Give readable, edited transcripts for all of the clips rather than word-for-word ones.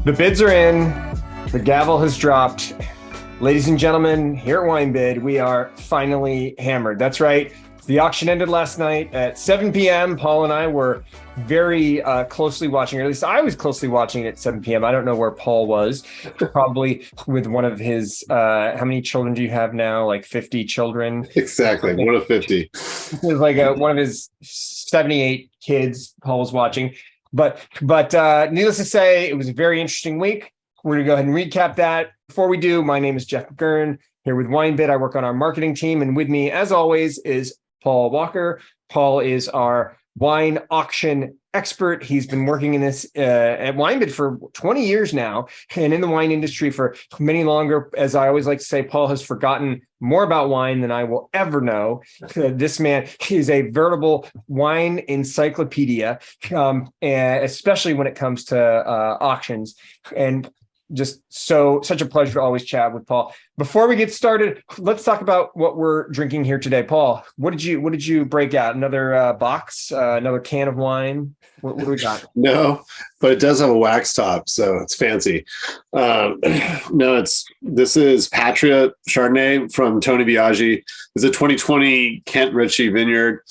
The bids are in. The gavel has dropped. Ladies and gentlemen, here at WineBid, we are finally hammered. That's right. The auction ended last night at 7 p.m. Paul and I were very closely watching, or at least I was closely watching it at 7 p.m. I don't know where Paul was, probably with one of his, how many children do you have now? Like 50 children? Exactly, one of 50. It was like one of his 78 kids Paul was watching. But needless to say, it was a very interesting week. We're going to go ahead and recap that. Before we do, my name is Jeff McGurn here with WineBid. I work on our marketing team, and with me, as always, is Paul Walker. Paul is our wine auction expert. He's been working in this at WineBid for 20 years now, and in the wine industry for many longer. As I always like to say, Paul has forgotten more about wine than I will ever know. This man is a veritable wine encyclopedia, and especially when it comes to auctions. And just such a pleasure to always chat with Paul. Before we get started, let's talk about what we're drinking here today. Paul, what did you break out? Another box, another can of wine? What do we got? No, but it does have a wax top, so it's fancy. This is Patria Chardonnay from Tony Biaggi. It's a 2020 Kent Ritchie vineyard,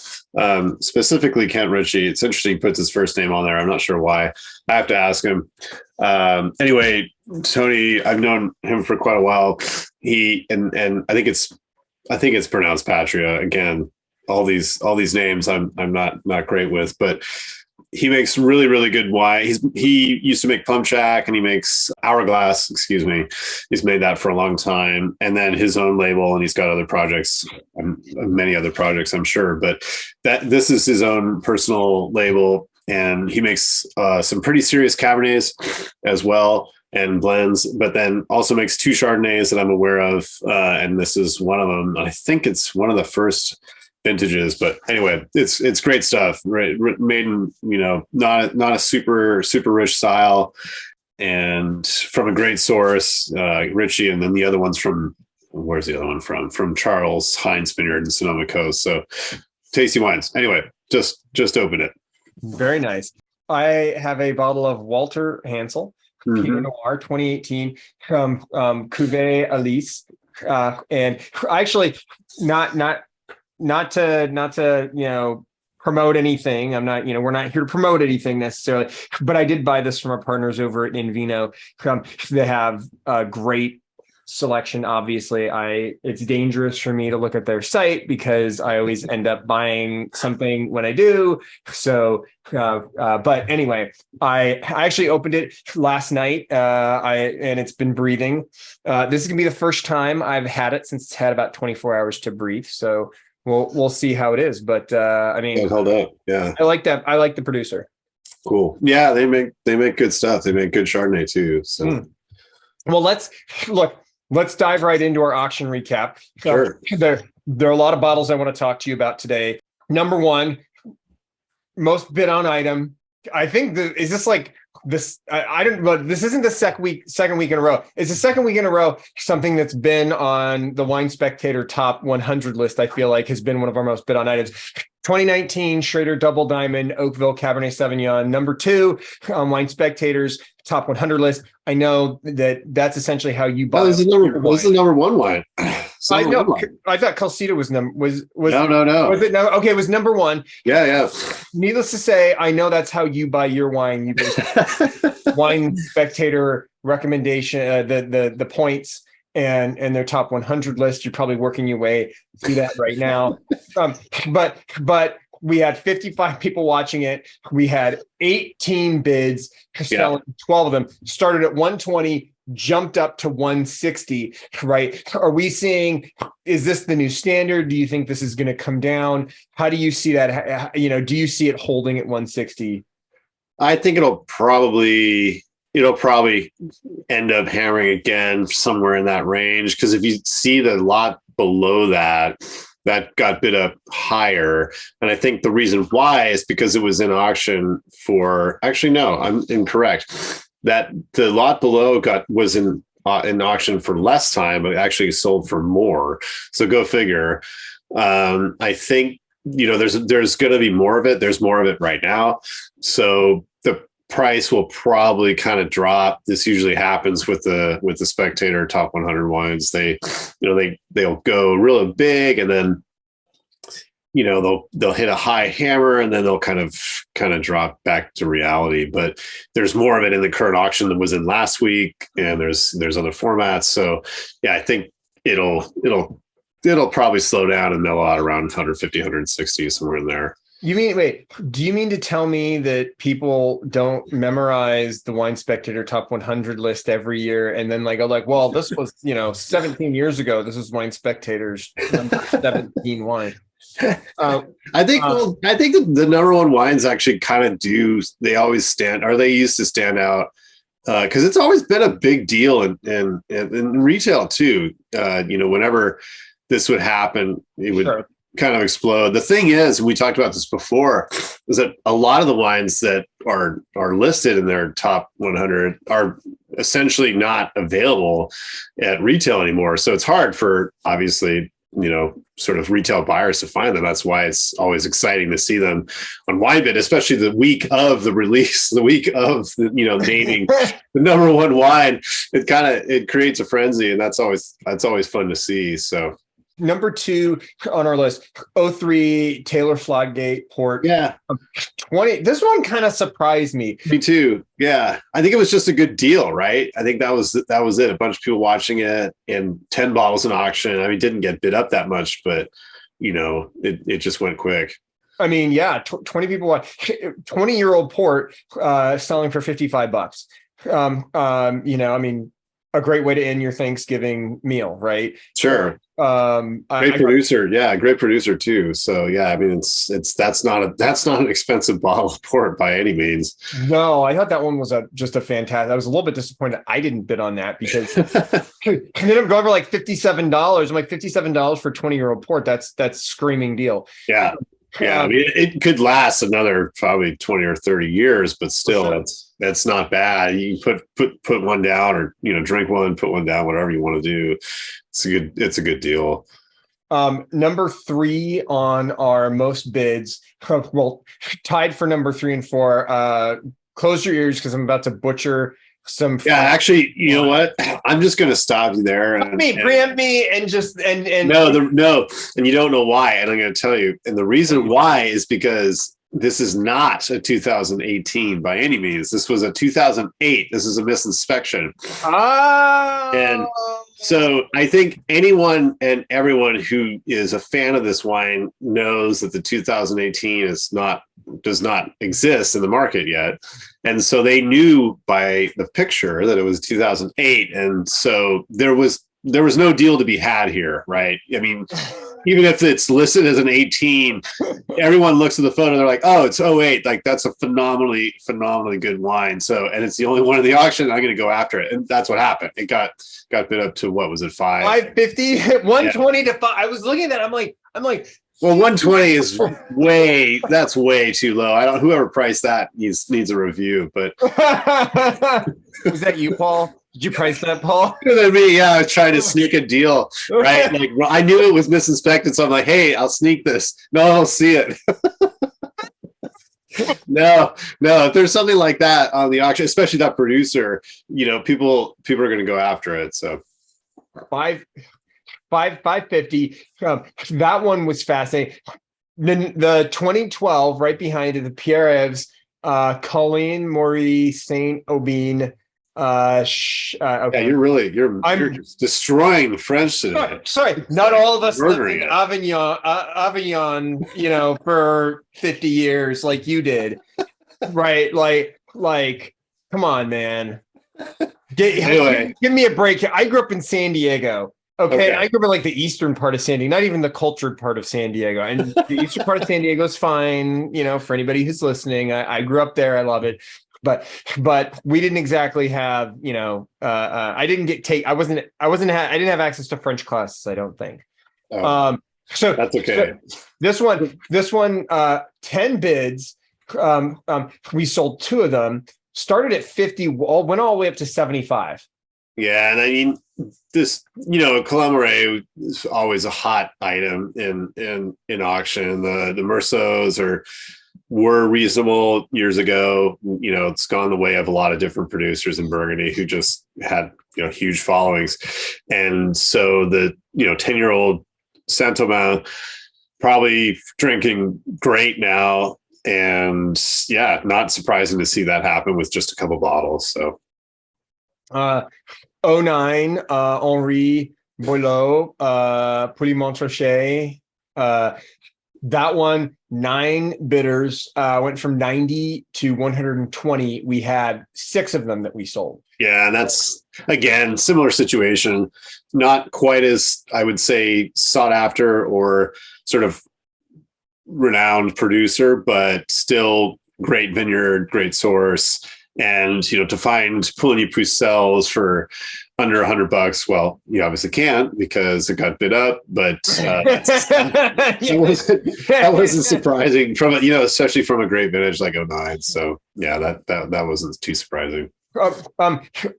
specifically Kent Ritchie. It's interesting he puts his first name on there. I'm not sure why. I have to ask him. Anyway, Tony, I've known him for quite a while. He and I think it's pronounced Patria. Again, all these names I'm not great with, but he makes really, really good wine. He used to make Plum Shack, and he makes Hourglass, excuse me. He's made that for a long time. And then his own label, and he's got other projects, many other projects, I'm sure. But this is his own personal label. And he makes some pretty serious Cabernets as well, and blends, but then also makes 2 Chardonnays that I'm aware of. And this is one of them. I think it's one of the first vintages, but anyway, it's great stuff, right? Made in, not a super rich style, and from a great source, Ritchie. And then the other one's where's the other one from? From Charles Hines Vineyard in Sonoma Coast. So tasty wines. Anyway, just open it. Very nice. I have a bottle of Walter Hansel Pinot Noir 2018 from Cuvée Alice, and actually not to promote anything. I'm not, we're not here to promote anything necessarily, but I did buy this from our partners over at InVino. They have a great selection. Obviously, it's dangerous for me to look at their site because I always end up buying something when I do. So, but anyway, I actually opened it last night, and it's been breathing. This is gonna be the first time I've had it since it's had about 24 hours to breathe. So we'll see how it is. But I mean, it held up. Yeah, I like that. I like the producer. Cool. Yeah, they make good stuff. They make good Chardonnay too. So, well, let's dive right into our auction recap. Sure. There are a lot of bottles I want to talk to you about today. Number one, most bid on item. I think is this like this? I don't. But this isn't the second week in a row. It's the second week in a row. Something that's been on the Wine Spectator top 100 list, I feel like, has been one of our most bid on items. 2019 Schrader Double Diamond Oakville Cabernet Sauvignon, number 2 on Wine Spectator's top 100 list. I know that's essentially how you buy. This is the number 1 wine. I know. I thought Calcita was No. Was it no? Okay, it was number 1. Yeah. Needless to say, I know that's how you buy your wine. You Wine Spectator recommendation, the points and their top 100 list. You're probably working your way through that right now. But we had 55 people watching it. We had 18 bids, selling 12 of them. Started at 120, jumped up to 160, right? Are we seeing, is this the new standard? Do you think this is going to come down? How do you see that? Do you see it holding at 160? I think it'll probably end up hammering again somewhere in that range. Because if you see the lot below that got bid up higher. And I think the reason why is because it was in auction for, actually, no, I'm incorrect. That the lot below was in auction for less time, but actually sold for more. So go figure. I think, there's going to be more of it. There's more of it right now. So price will probably kind of drop. This usually happens with the Spectator top 100 wines. They'll go really big, and then they'll hit a high hammer, and then they'll kind of drop back to reality. But there's more of it in the current auction than was in last week, and there's other formats. So yeah, I think it'll probably slow down and mellow out around 150, 160, somewhere in there. Do you mean to tell me that people don't memorize the Wine Spectator top 100 list every year and then well, this was, 17 years ago, this was Wine Spectator's number 17 wine. I think the number one wines actually kind of they always stand, or they used to stand out, because it's always been a big deal in retail too. Whenever this would happen, it would kind of explode. The thing is, we talked about this before, is that a lot of the wines that are listed in their top 100 are essentially not available at retail anymore. So it's hard for, obviously, sort of retail buyers to find them. That's why it's always exciting to see them on WineBid, especially the week of the release, the week of naming the number one wine. It creates a frenzy, and that's always fun to see. So number 2 on our list, 03 Taylor Flodgate Port. Yeah. 20. This one kind of surprised me. Me too. Yeah. I think it was just a good deal, right? I think that was it. A bunch of people watching it, and 10 bottles in auction. I mean, it didn't get bid up that much, but it just went quick. I mean, yeah, 20 people watch 20-year-old port selling for $55. I mean, a great way to end your Thanksgiving meal, right? Sure. Great producer too. So yeah, I mean, that's not an expensive bottle of port by any means. No, I thought that one was just a fantastic. I was a little bit disappointed I didn't bid on that, because and then I'm going for like $57. I'm like, $57 for 20-year-old port. That's screaming deal. Yeah. Yeah. I mean, it could last another probably 20 or 30 years, but still that's not bad. You put one down, or, drink one, put one down, whatever you want to do. It's a good deal. Number 3 on our most bids, well, tied for number 3 and 4. Close your ears, because I'm about to butcher some. Yeah, actually, you know what? I'm just going to stop you there. Preempt me, and no, and you don't know why, and I'm going to tell you. And the reason why is because this is not a 2018 by any means. This was a 2008. This is a misinspection. Oh. And so I think anyone and everyone who is a fan of this wine knows that the 2018 does not exist in the market yet. And so they knew by the picture that it was 2008. And so there was no deal to be had here, right? I mean, even if it's listed as an 18, everyone looks at the photo, they're like, oh, it's 08. Like, that's a phenomenally good wine. So, and it's the only one in the auction, I'm going to go after it. And that's what happened. It got bid up to, what was it, 550, 120 to 5. I was looking at that. I'm like, well, 120 is that's way too low. Whoever priced that needs a review, but was that you, Paul? Did you price that, Paul? Than me, yeah. I was trying to sneak a deal, right? Like, I knew it was misinspected, so I'm like, "Hey, I'll sneak this." No, I'll see it. No. If there's something like that on the auction, especially that producer, people are going to go after it. So, 550. That one was fascinating. The 2012, right behind it, the Pierre Eves, Colleen Marie Saint Aubin. Okay. Yeah, you're destroying the French today. Sorry, not all of us lived in Avignon, for 50 years like you did, right? Like, come on, man. Anyway, give me a break. I grew up in San Diego. Okay. I grew up in like the eastern part of San Diego, not even the cultured part of San Diego. And the eastern part of San Diego is fine, for anybody who's listening. I grew up there. I love it. But we didn't exactly have, I didn't have access to French classes, I don't think. So that's okay. So this one, 10 bids. We sold 2 of them, started at 50, went all the way up to 75. Yeah. And I mean, this, Colomare is always a hot item in auction. The Merceaus are, were reasonable years ago. It's gone the way of a lot of different producers in Burgundy who just had, huge followings. And so the, 10-year-old Saint-Domingue probably drinking great now. And yeah, not surprising to see that happen with just a couple bottles. So, '09, Henri Boileau, Pouilly-Montrachet, that one, 9 bidders, went from 90 to 120. We had 6 of them that we sold. Yeah, and that's, again, similar situation. Not quite as, I would say, sought after or sort of renowned producer, but still great vineyard, great source. And, to find Pouligny-Pucelles for under $100, well, you obviously can't because it got bid up, but that wasn't surprising from especially from a great vintage like '09. So yeah, that wasn't too surprising.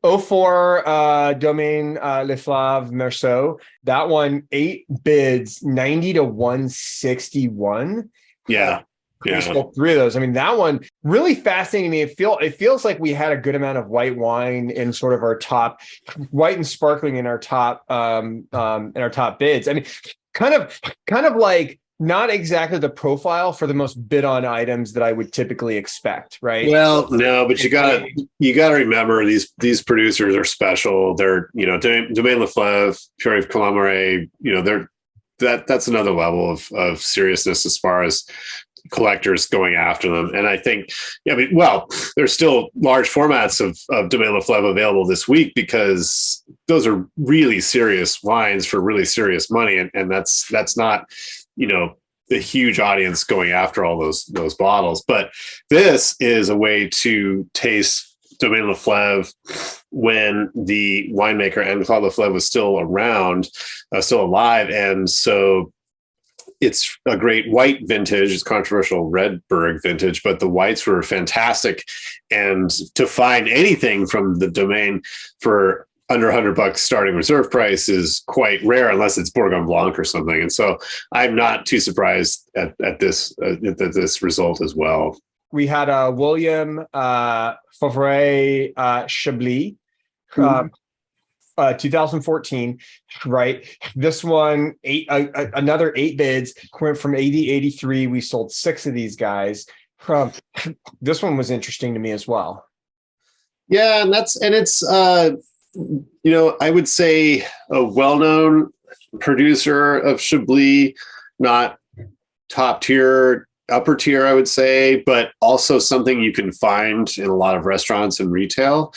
04, Domaine Le Flave Merceau, that one, 8 bids, 90 to 161. Yeah. We sold 3 of those. I mean, that one really fascinating to me. It feels like we had a good amount of white wine in sort of our top, white and sparkling in our top bids. I mean, kind of like not exactly the profile for the most bid on items that I would typically expect, right? Well, no, but you gotta remember these producers are special. They're, Domaine Le Fleuve, Pierre Colomaret, that's another level of seriousness as far as collectors going after them. And I think, there's still large formats of Domaine Le Fleuve available this week because those are really serious wines for really serious money. And that's not, the huge audience going after all those bottles. But this is a way to taste Domaine Le Fleuve when the winemaker Anne-Claude Le Fleuve was still around, still alive. And so it's a great white vintage. It's controversial Redberg vintage, but the whites were fantastic. And to find anything from the Domaine for under $100 starting reserve price is quite rare unless it's Bourgogne Blanc or something. And so I'm not too surprised at this result as well. We had William Fauvray Chablis, 2014, right? This one, another 8 bids, went from 80 to 83. We sold 6 of these guys. This one was interesting to me as well. Yeah, and it's I would say a well-known producer of Chablis, not top tier, upper tier, I would say, but also something you can find in a lot of restaurants and retail.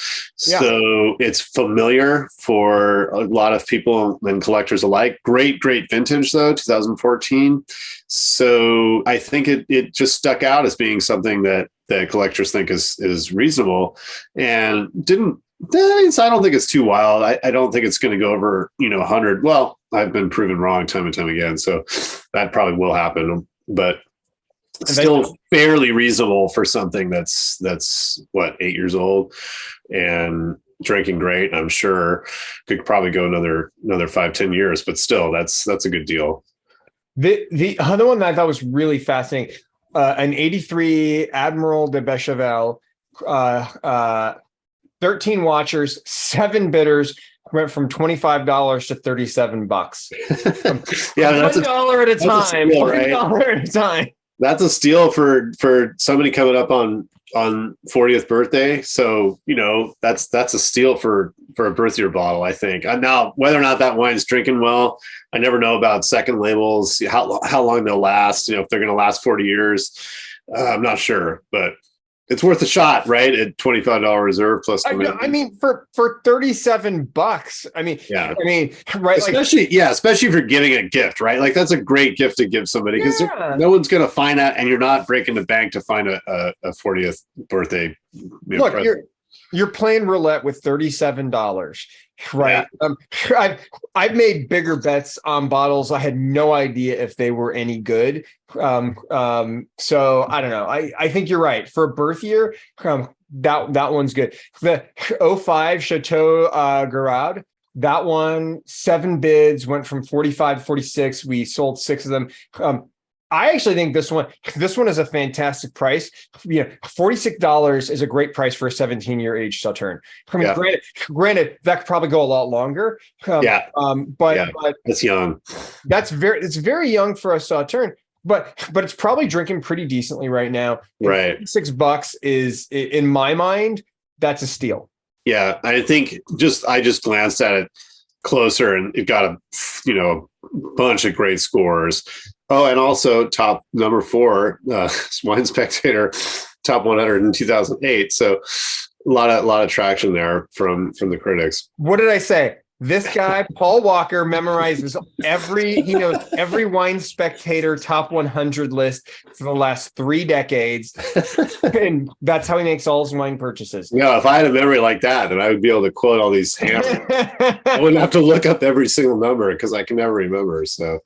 Yeah. So it's familiar for a lot of people and collectors alike. Great vintage though, 2014. So I think it just stuck out as being something that collectors think is reasonable, and I don't think it's too wild. I don't think it's going to go over 100. Well, I've been proven wrong time and time again, so that probably will happen, but still fairly reasonable for something that's what, 8 years old and drinking great. I'm sure could probably go another 5-10 years, but still that's a good deal. The other one that I thought was really fascinating, an 83 Admiral de Bechevel, 13 watchers, 7 bidders, went from $25 to $37. Yeah, that's $1 at a time. $1 at a time. That's a steal for somebody coming up on 40th birthday. So, that's a steal for a birth year bottle, I think. Now, whether or not that wine's drinking well, I never know about second labels, how long they'll last, if they're going to last 40 years. I'm not sure, but it's worth a shot, right? At $25 reserve plus. I mean, for $37. I mean, yeah. Right. Especially if you're giving a gift, right? Like that's a great gift to give somebody because no one's going to find out, and you're not breaking the bank to find a 40th birthday. Look, you're playing roulette with $37. Right. Yeah. I've made bigger bets on bottles. I had no idea if they were any good. So I don't know. I think you're right. For a birth year, that one's good. The 05 Chateau Garrard, that one, 7 bids, went from 45 to 46. We sold 6 of them. I actually think this one is a fantastic price. $46 is a great price for a 17-year age Sauterne. I mean, Yeah. granted, that could probably go a lot longer. Yeah. But It's young. it's very young for a Sauterne. But it's probably drinking pretty decently right now. And Right. $6 is, in my mind, that's a steal. Yeah. I think I just glanced at it closer, and it got a bunch of great scores. Oh, and also top number 4, Wine Spectator, top 100 in 2008. So a lot of traction there from the critics. What did I say? This guy, Paul Walker, memorizes he knows every Wine Spectator top 100 list for the last 3 decades. And that's how he makes all his wine purchases. If I had a memory like that, then I would be able to quote all these hammers. I wouldn't have to look up every single number because I can never remember. So,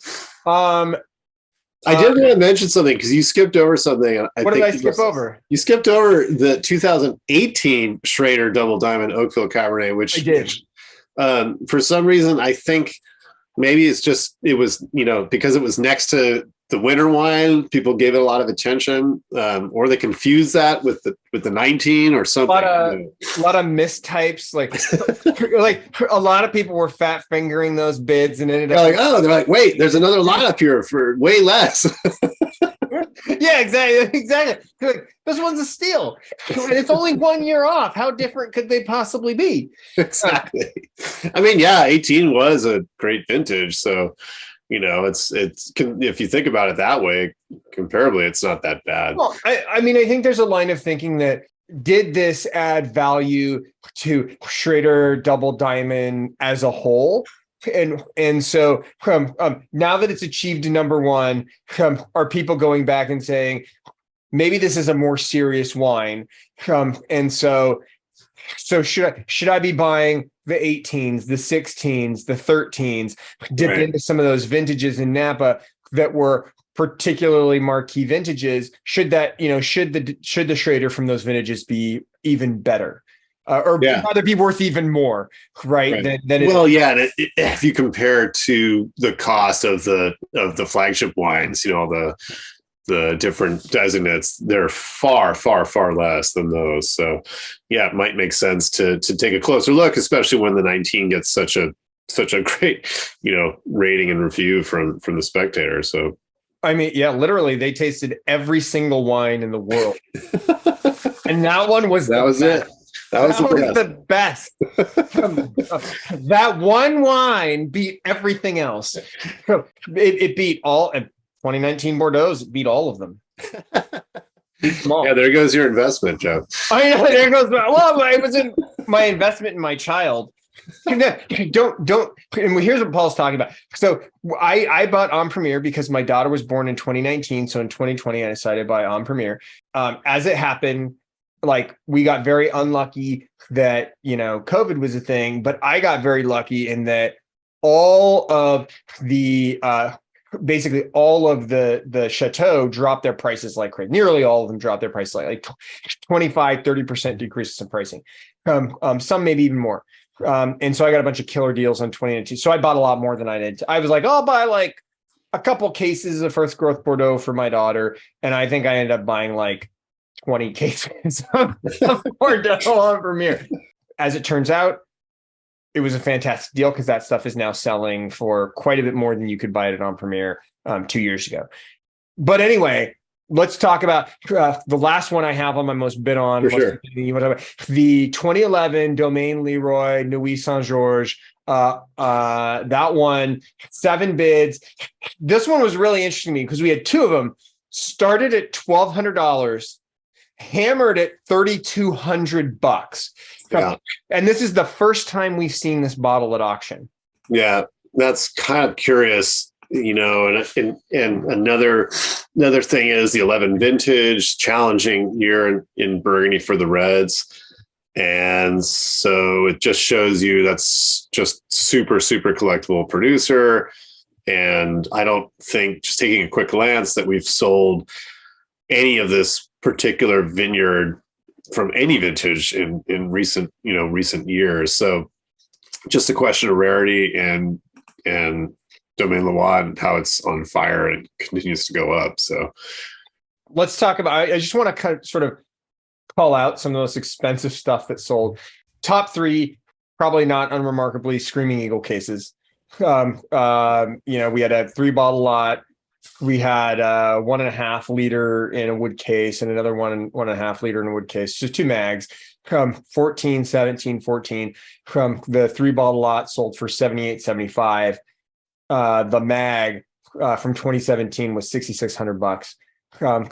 I did want to mention something because you skipped over something. What did I skip over? You skipped over the 2018 Schrader Double Diamond Oakville Cabernet, which I did. For some reason, I think maybe it was because it was next to the winter wine, people gave it a lot of attention, or they confused that with the 19 or something. A lot of mistypes, like a lot of people were fat fingering those bids and ended up they're like, wait, there's another lineup here for way less. Yeah, exactly. Like, this one's a steal, and it's only 1 year off. How different could they possibly be? Exactly. I mean, 18 was a great vintage, so it's if you think about it that way, comparably, it's not that bad. Well, I mean, I think there's a line of thinking that did this add value to Schrader Double Diamond as a whole? And so now that it's achieved number 1, are people going back and saying, maybe this is a more serious wine? And so should I be buying the 18s, the 16s, the 13s, dip into some of those vintages in Napa that were particularly marquee vintages? Should the Schrader from those vintages be even better? Rather be worth even more, right? Than if you compare to the cost of the flagship wines, all the different designates, they're far, far, far less than those. So it might make sense to take a closer look, especially when the 19 gets such a great, rating and review from the Spectator. So I mean, literally they tasted every single wine in the world. And that one was it. That was the best. That one wine beat everything else. It beat all 2019 Bordeaux's. It beat all of them. Small. Yeah, there goes your investment, Joe. I know. There goes it was in my investment in my child. Don't. And here's what Paul's talking about. So I bought En Premier because my daughter was born in 2019. So in 2020, I decided to buy En Premier. As it happened, we got very unlucky that, COVID was a thing, but I got very lucky in that all of the, basically all of the chateau dropped their prices like crazy. Nearly all of them dropped their prices like 25, 30% decreases in pricing. Some maybe even more. And so I got a bunch of killer deals on 2019. So I bought a lot more than I did. I was like, I'll buy a couple cases of first growth Bordeaux for my daughter. And I think I ended up buying 20 cases of Bordeaux En Premier. As it turns out, it was a fantastic deal because that stuff is now selling for quite a bit more than you could buy it at En Premier 2 years ago. But anyway, let's talk about the last one I have on my most bid on. For sure. The 2011 Domaine Leroy Nuit Saint-Georges. That one, 7 bids. This one was really interesting to me because we had 2 of them. Started at $1,200. Hammered at $3,200. Yeah. And this is the first time we've seen this bottle at auction. Yeah, that's kind of curious, and another thing is the 11 vintage, challenging year in Burgundy for the Reds. And so it just shows you that's just super, super collectible producer. And I don't think, just taking a quick glance, that we've sold any of this particular vineyard from any vintage in recent years. So just a question of rarity and Domaine Leroy and how it's on fire and continues to go up. So let's talk about, I just want to kind of sort of call out some of the most expensive stuff that sold. Top three, probably not unremarkably, Screaming Eagle cases. We had a 3-bottle lot. We had 1.5 liter in a wood case and another 1.5 liter in a wood case. So 2 mags, 14, 17, 14. From the 3-bottle lot sold for $78.75. The mag from 2017 was $6,600.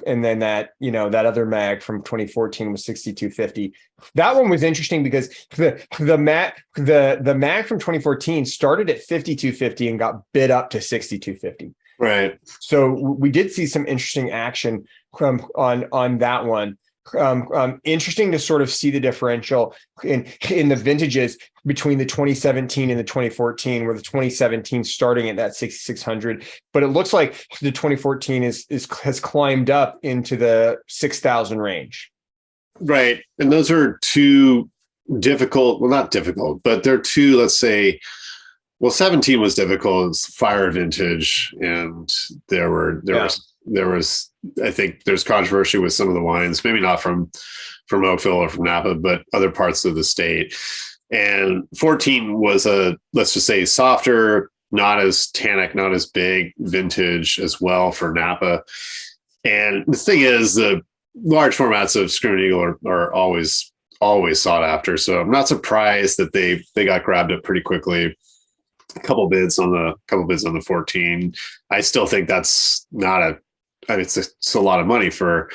And then that other mag from 2014 was $6,250. That one was interesting because the mag from 2014 started at $5,250 and got bid up to $6,250. right. So we did see some interesting action on that one. Interesting to sort of see the differential in the vintages between the 2017 and the 2014, where the 2017 starting at that 6,600, but it looks like the 2014 has climbed up into the 6,000 range. Right. And those are two difficult, well, not difficult, but they're two, let's say, well, 17 was difficult. It's fire vintage. And there was, I think there's controversy with some of the wines, maybe not from Oakville or from Napa, but other parts of the state. And 14 was let's just say, softer, not as tannic, not as big vintage as well for Napa. And the thing is, the large formats of Screaming Eagle are always sought after. So I'm not surprised that they got grabbed up pretty quickly. A couple bids on the 14. I still think that's not it's a lot of money for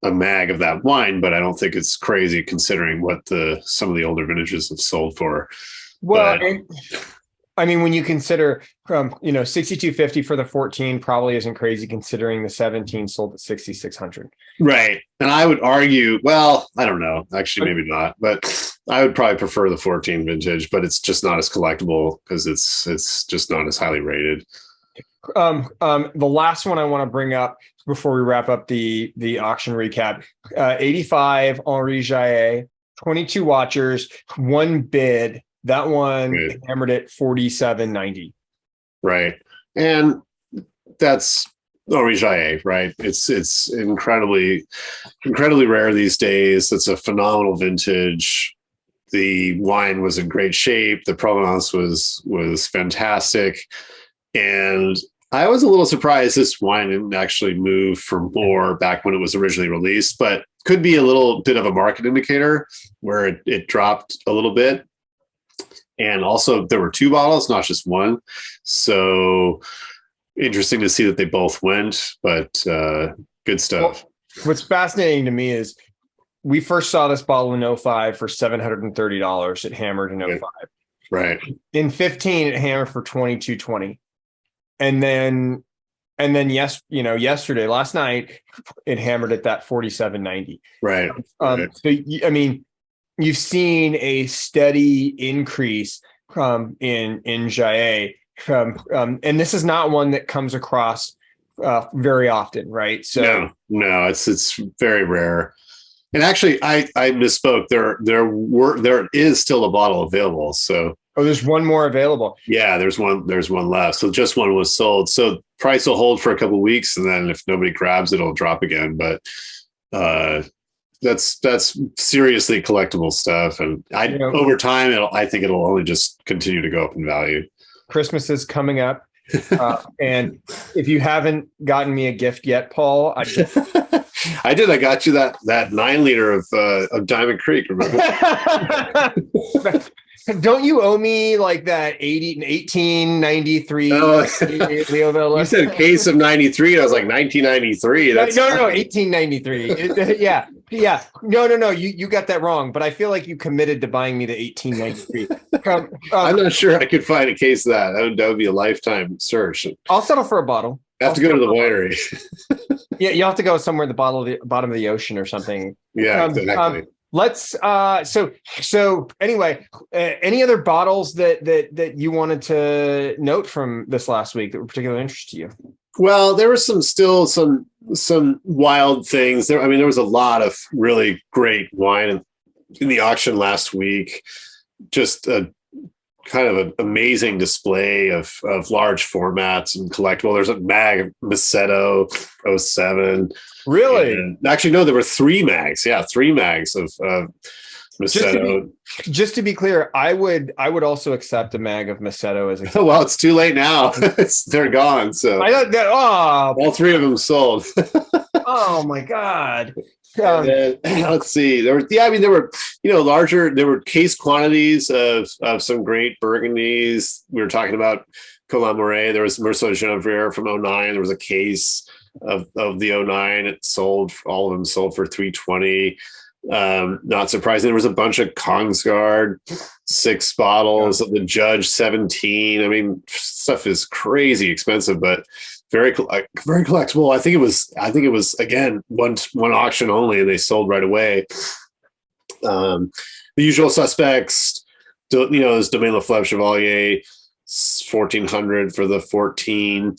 a mag of that wine, but I don't think it's crazy considering what some of the older vintages have sold for. Well, I mean, when you consider $6,250 for the 14 probably isn't crazy considering the 17 sold at $6,600. Right. And I would argue, well, I don't know, actually, maybe not, but I would probably prefer the 14 vintage, but it's just not as collectible because it's just not as highly rated. The last one I want to bring up before we wrap up the auction recap, 85 Henri Jaillet, 22 watchers, 1 bid. That one Good. hammered at $47.90. Right. And that's Henri Jaillet, right? It's incredibly rare these days. It's a phenomenal vintage. The wine was in great shape. The provenance was fantastic. And I was a little surprised this wine didn't actually move for more back when it was originally released, but could be a little bit of a market indicator where it dropped a little bit. And also there were 2 bottles, not just one. So interesting to see that they both went, but good stuff. Well, what's fascinating to me is we first saw this bottle in 05 for $730. It hammered in 05. Right. In 15, it hammered for $22.20. And then yesterday, last night, it hammered at that $47.90. Right. So, I mean, you've seen a steady increase in Jaillet, and this is not one that comes across very often, right? So no, it's very rare. And actually, I misspoke. There is still a bottle available. So there's one more available. Yeah, there's one left. So just one was sold. So price will hold for a couple of weeks, and then if nobody grabs it, it'll drop again. But that's seriously collectible stuff, and over time, I think it'll only just continue to go up in value. Christmas is coming up, and if you haven't gotten me a gift yet, Paul, I did. I got you that 9 liter of Diamond Creek. Remember? Don't you owe me like that 1893? You said case of 93. I was like 1993. That's no, 1893. Yeah. No. You got that wrong. But I feel like you committed to buying me the 1893. I'm not sure I could find a case of that. That would be a lifetime search. I'll settle for a bottle. I have to go to the winery. Yeah, you'll have to go somewhere at the bottom of the ocean or something. Yeah, exactly. Let's so anyway, any other bottles that you wanted to note from this last week that were particularly interesting to you? Well, there was some wild things there. I mean, there was a lot of really great wine in the auction last week. Just a kind of an amazing display of large formats and collectible. There's a mag of Macedo 07. Really? And actually, no, there were 3 mags. Yeah, 3 mags of Macedo. Just to be clear, I would also accept a mag of Macedo as a Well, it's too late now. They're gone. So I thought that all 3 of them sold. oh my God. Let's see. There were larger. There were case quantities of some great Burgundies. We were talking about Colomboret. There was Merceau Genevieve from 09. There was a case of the 09. It sold. All of them sold for $320. Not surprising. There was a bunch of Kongsgaard 6 bottles of the Judge 17. I mean, stuff is crazy expensive, but very collectible. I think it was again one auction only, and they sold right away. The usual suspects, is Domaine Lefebvre Chevalier, 1,400 for the 14.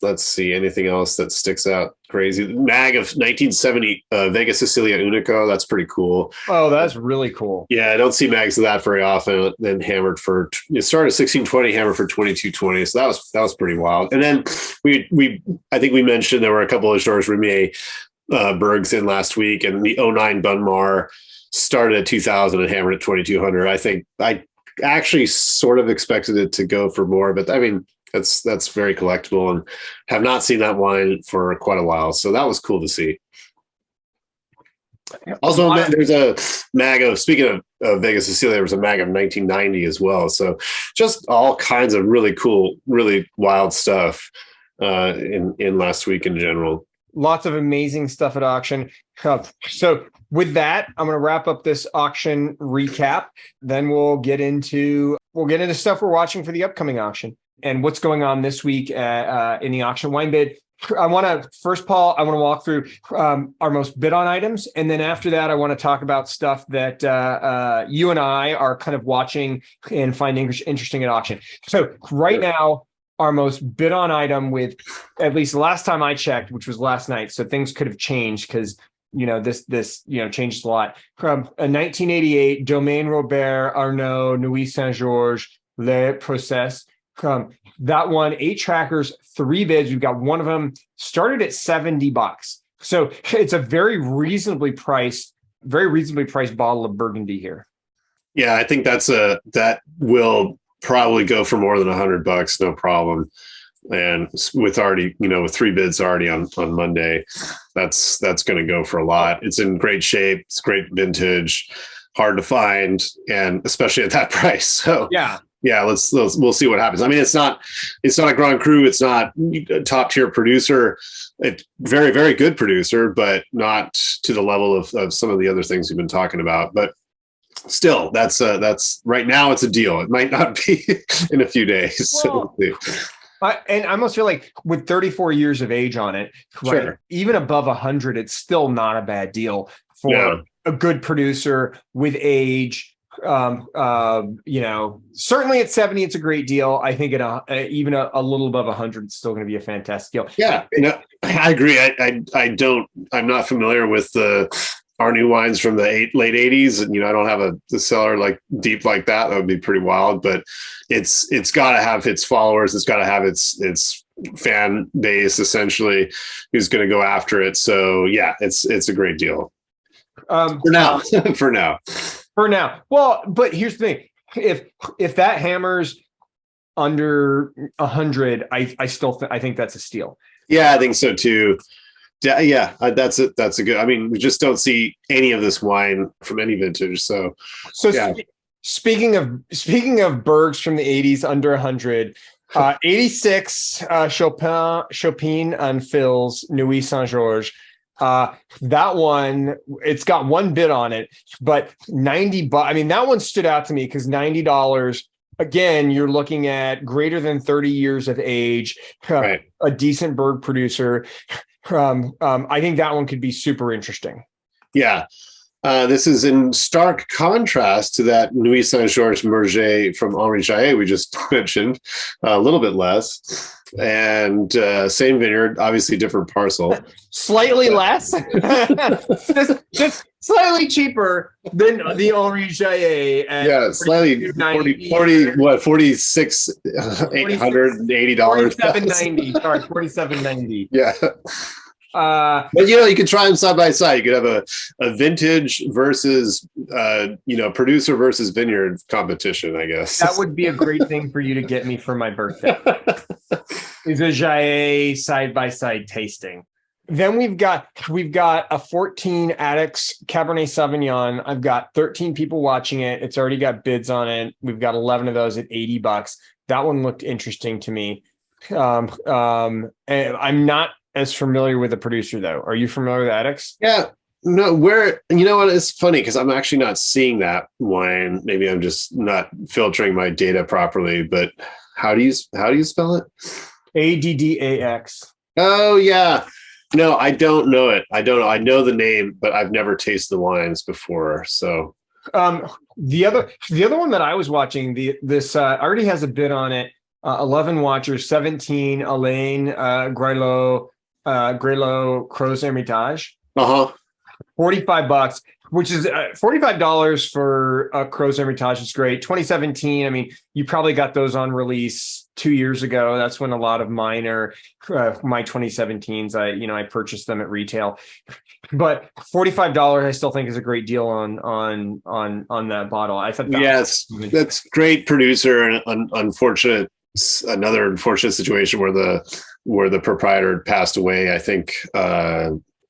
Let's see, anything else that sticks out crazy. Mag of 1970 Vega Sicilia Unico. That's pretty cool. Oh, that's really cool. Yeah, I don't see mags of that very often. Then hammered for, it started at 1620, hammered for 2220. So that was pretty wild. And then I think we mentioned there were a couple of Georges Remier Bergs in last week, and the 09 Bunmar started at 2000 and hammered at 2200. I think I actually sort of expected it to go for more, but I mean, that's very collectible, and have not seen that wine for quite a while. So that was cool to see. Also, there's a mag of, speaking of Vega Sicilia, there was a mag of 1990 as well. So just all kinds of really cool, really wild stuff in last week in general. Lots of amazing stuff at auction. So with that, I'm going to wrap up this auction recap. Then we'll get into stuff we're watching for the upcoming auction and what's going on this week in the auction. WineBid. I want to first, Paul, I want to walk through our most bid on items. And then after that, I want to talk about stuff that you and I are kind of watching and finding interesting at auction. So right now, our most bid on item, with at least the last time I checked, which was last night. So things could have changed because, this changes a lot. From a 1988 Domaine Robert Arnaud Nuit Saint-Georges Le Process. That one, 8 trackers, 3 bids. We've got one of them started at $70. So it's a very reasonably priced bottle of Burgundy here. Yeah, I think that will probably go for more than $100, no problem. And with 3 bids already on Monday, that's going to go for a lot. It's in great shape. It's great vintage, hard to find, and especially at that price. So yeah, we'll see what happens. I mean, it's not a Grand Cru. It's not a top tier producer. It's very, very good producer, but not to the level of some of the other things we've been talking about. But still, that's right now it's a deal. It might not be in a few days. Well, and I almost feel like with 34 years of age on it, right, sure, even above 100, it's still not a bad deal for a good producer with age. Certainly at 70, it's a great deal. I think even a little above 100, it's still going to be a fantastic deal. Yeah, I agree. I'm not familiar with our new wines from the late 80s, and I don't have the cellar like deep like that. That would be pretty wild. But it's got to have its followers. It's got to have its fan base essentially, who's going to go after it. So yeah, it's a great deal. For now. For now. Well, but here's the thing. If that hammers under 100, I think that's a steal. Yeah, I think so too. Yeah, that's it. That's a good. I mean, we just don't see any of this wine from any vintage. So yeah. Speaking of Bergs from the 80s under 100, 86 Chopin and Phil's Nuit Saint-Georges. That one, it's got one bid on it, but $90. I mean, that one stood out to me because $90. Again, you're looking at greater than 30 years of age, right, a decent Berg producer. I think that one could be super interesting. Yeah. This is in stark contrast to that Nuit Saint-Georges Merget from Henri Jaillet we just mentioned, a little bit less. And same vineyard, obviously different parcel. Slightly less. slightly cheaper than the Henri Jaillet at Yeah, slightly 46 $880. 47.90. Sorry, 47.90. Yeah. But you could try them side by side. You could have a vintage versus producer versus vineyard competition, I guess. That would be a great thing for you to get me for my birthday. Is a Jaillet side by side tasting. Then we've got a 14 Addicts Cabernet Sauvignon. I've got 13 people watching it. It's already got bids on it. We've got 11 of those at $80. That one looked interesting to me. And I'm not as familiar with the producer though. Are you familiar with Addicts? Yeah. No, you know what? It's funny because I'm actually not seeing that wine. Maybe I'm just not filtering my data properly, but how do you spell it? ADDAX. Oh yeah. No, I don't know it. I don't know. I know the name, but I've never tasted the wines before. So the other one that I was watching, this already has a bid on it. 11 watchers, 17 Alain Grelot Crozes Hermitage. $45, which is $45 for a Crozes Hermitage is great. 2017. I mean, you probably got those on release 2 years ago. That's when a lot of mine are my 2017s. I purchased them at retail, but $45 I still think is a great deal on that bottle. I thought that's great producer and another unfortunate situation where the proprietor passed away. I think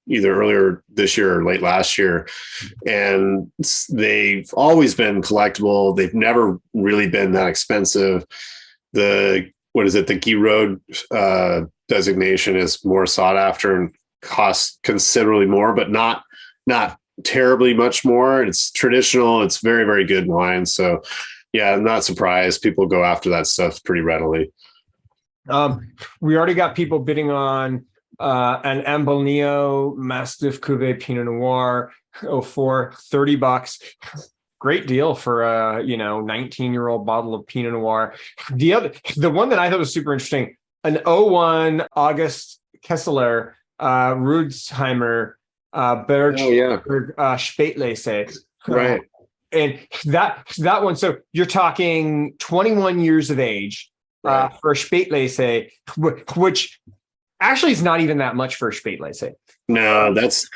either earlier this year or late last year, and they've always been collectible. They've never really been that expensive. The Guy Road designation is more sought after and costs considerably more, but not terribly much more. It's traditional. It's very, very good wine. So yeah, I'm not surprised people go after that stuff pretty readily. We already got people bidding on an Ambonio Mastiff Cuvée Pinot Noir 04, $30. Great deal for a 19-year-old bottle of Pinot Noir. The one that I thought was super interesting, an 01 August Kessler Rudsheimer Berg Spätlese. Right. And that one, so you're talking 21 years of age for a Spätlese, which actually is not even that much for a Spätlese. No, that's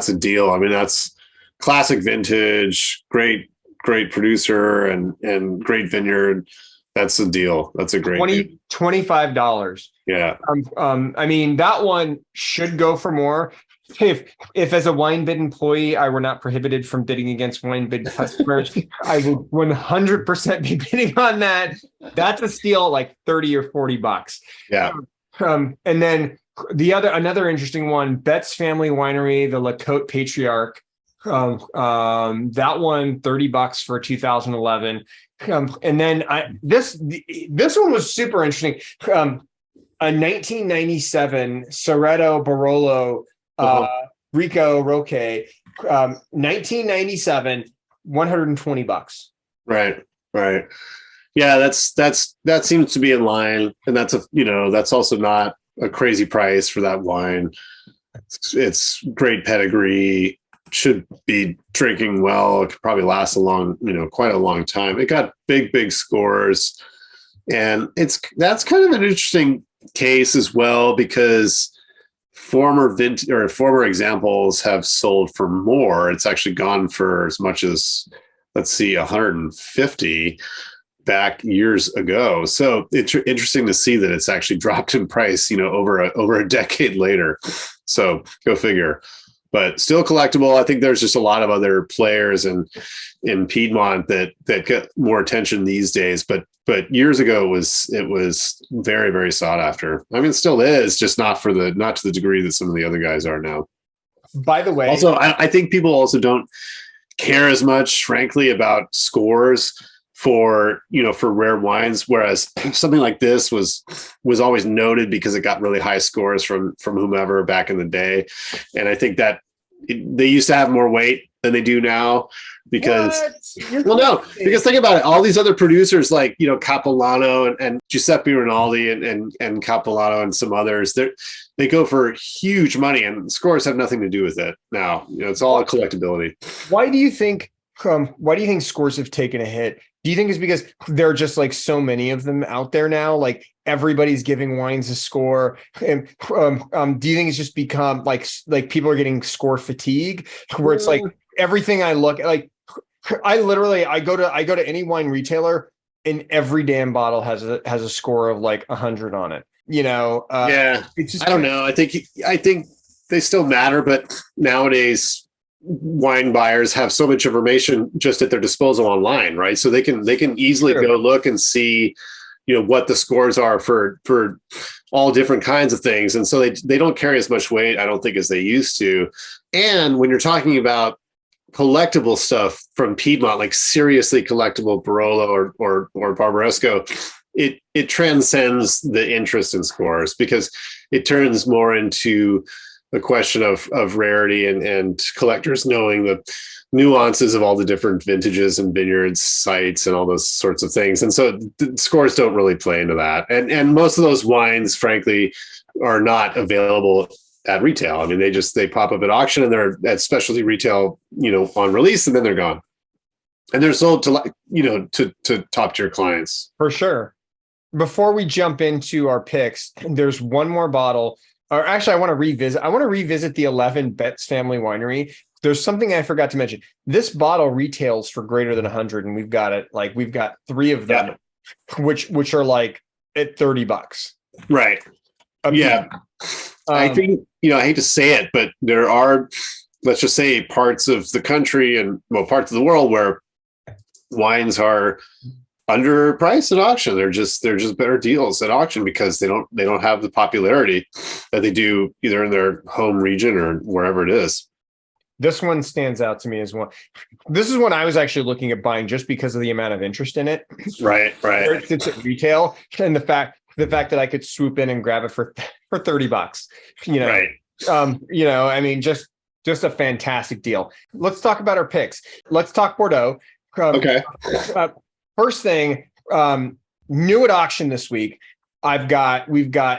a deal. I mean, that's classic vintage, great producer and great vineyard. That's a deal. That's a great $25. Yeah. I mean, that one should go for more. If as a WineBid employee, I were not prohibited from bidding against WineBid customers, I would 100% be bidding on that. That's a steal, like $30 or $40. Yeah. And then another interesting one, Betts Family Winery, the La Côte Patriarch. That one $30 for 2011. And then this one was super interesting. A 1997 Soretto Barolo Rico Roque, 1997, $120. Right. Yeah, that seems to be in line, and that's also not a crazy price for that wine. It's great pedigree. Should be drinking well. It could probably last quite a long time. It got big scores, and that's kind of an interesting case as well, because former examples have sold for more. It's actually gone for as much as, let's see, 150 back years ago. So it's interesting to see that it's actually dropped in price, over a decade later. So go figure. But still collectible. I think there's just a lot of other players in Piedmont that get more attention these days. But years ago it was very, very sought after. I mean, it still is, just not to the degree that some of the other guys are now. By the way, also, I think people also don't care as much, frankly, about scores for rare wines, whereas something like this was always noted because it got really high scores from whomever back in the day. And I think that they used to have more weight than they do now because Well, no, because think about it. All these other producers like, Capilano and Giuseppe Rinaldi and Capilano and some others, they go for huge money, and scores have nothing to do with it now. It's all a collectability. Why do you think scores have taken a hit? Do you think it's because there are just like so many of them out there now? Like everybody's giving wines a score. And do you think it's just become like people are getting score fatigue, where it's like everything I look like, I go to any wine retailer and every damn bottle has a score of like 100 on it. Yeah, it's just, I don't know. I think they still matter, but nowadays wine buyers have so much information just at their disposal online, right? So they can easily go look and see, what the scores are for all different kinds of things. And so they don't carry as much weight, I don't think, as they used to. And when you're talking about collectible stuff from Piedmont, like seriously collectible Barolo or Barbaresco, it transcends the interest in scores because it turns more into a question of rarity and collectors knowing the nuances of all the different vintages and vineyards, sites, and all those sorts of things. And so the scores don't really play into that. And most of those wines, frankly, are not available at retail. I mean, they pop up at auction and they're at specialty retail, on release, and then they're gone. And they're sold to top tier clients. for sure. Before we jump into our picks, there's one more bottle. Or actually, I want to revisit the 11 Betts Family Winery. There's something I forgot to mention. This bottle retails for greater than 100, and we've got 3 of them, which are like at $30. Right. Yeah. I think, I hate to say it, but there are, let's just say, parts of the country and parts of the world where wines are underpriced at auction. They're just better deals at auction because they don't have the popularity that they do either in their home region or wherever it is. This one stands out to me as one. This is one I was actually looking at buying just because of the amount of interest in it. Right. Where it sits at retail, and the fact that I could swoop in and grab it for $30. Right. I mean, just a fantastic deal. Let's talk about our picks. Let's talk Bordeaux. Okay. First thing, new at auction this week. We've got,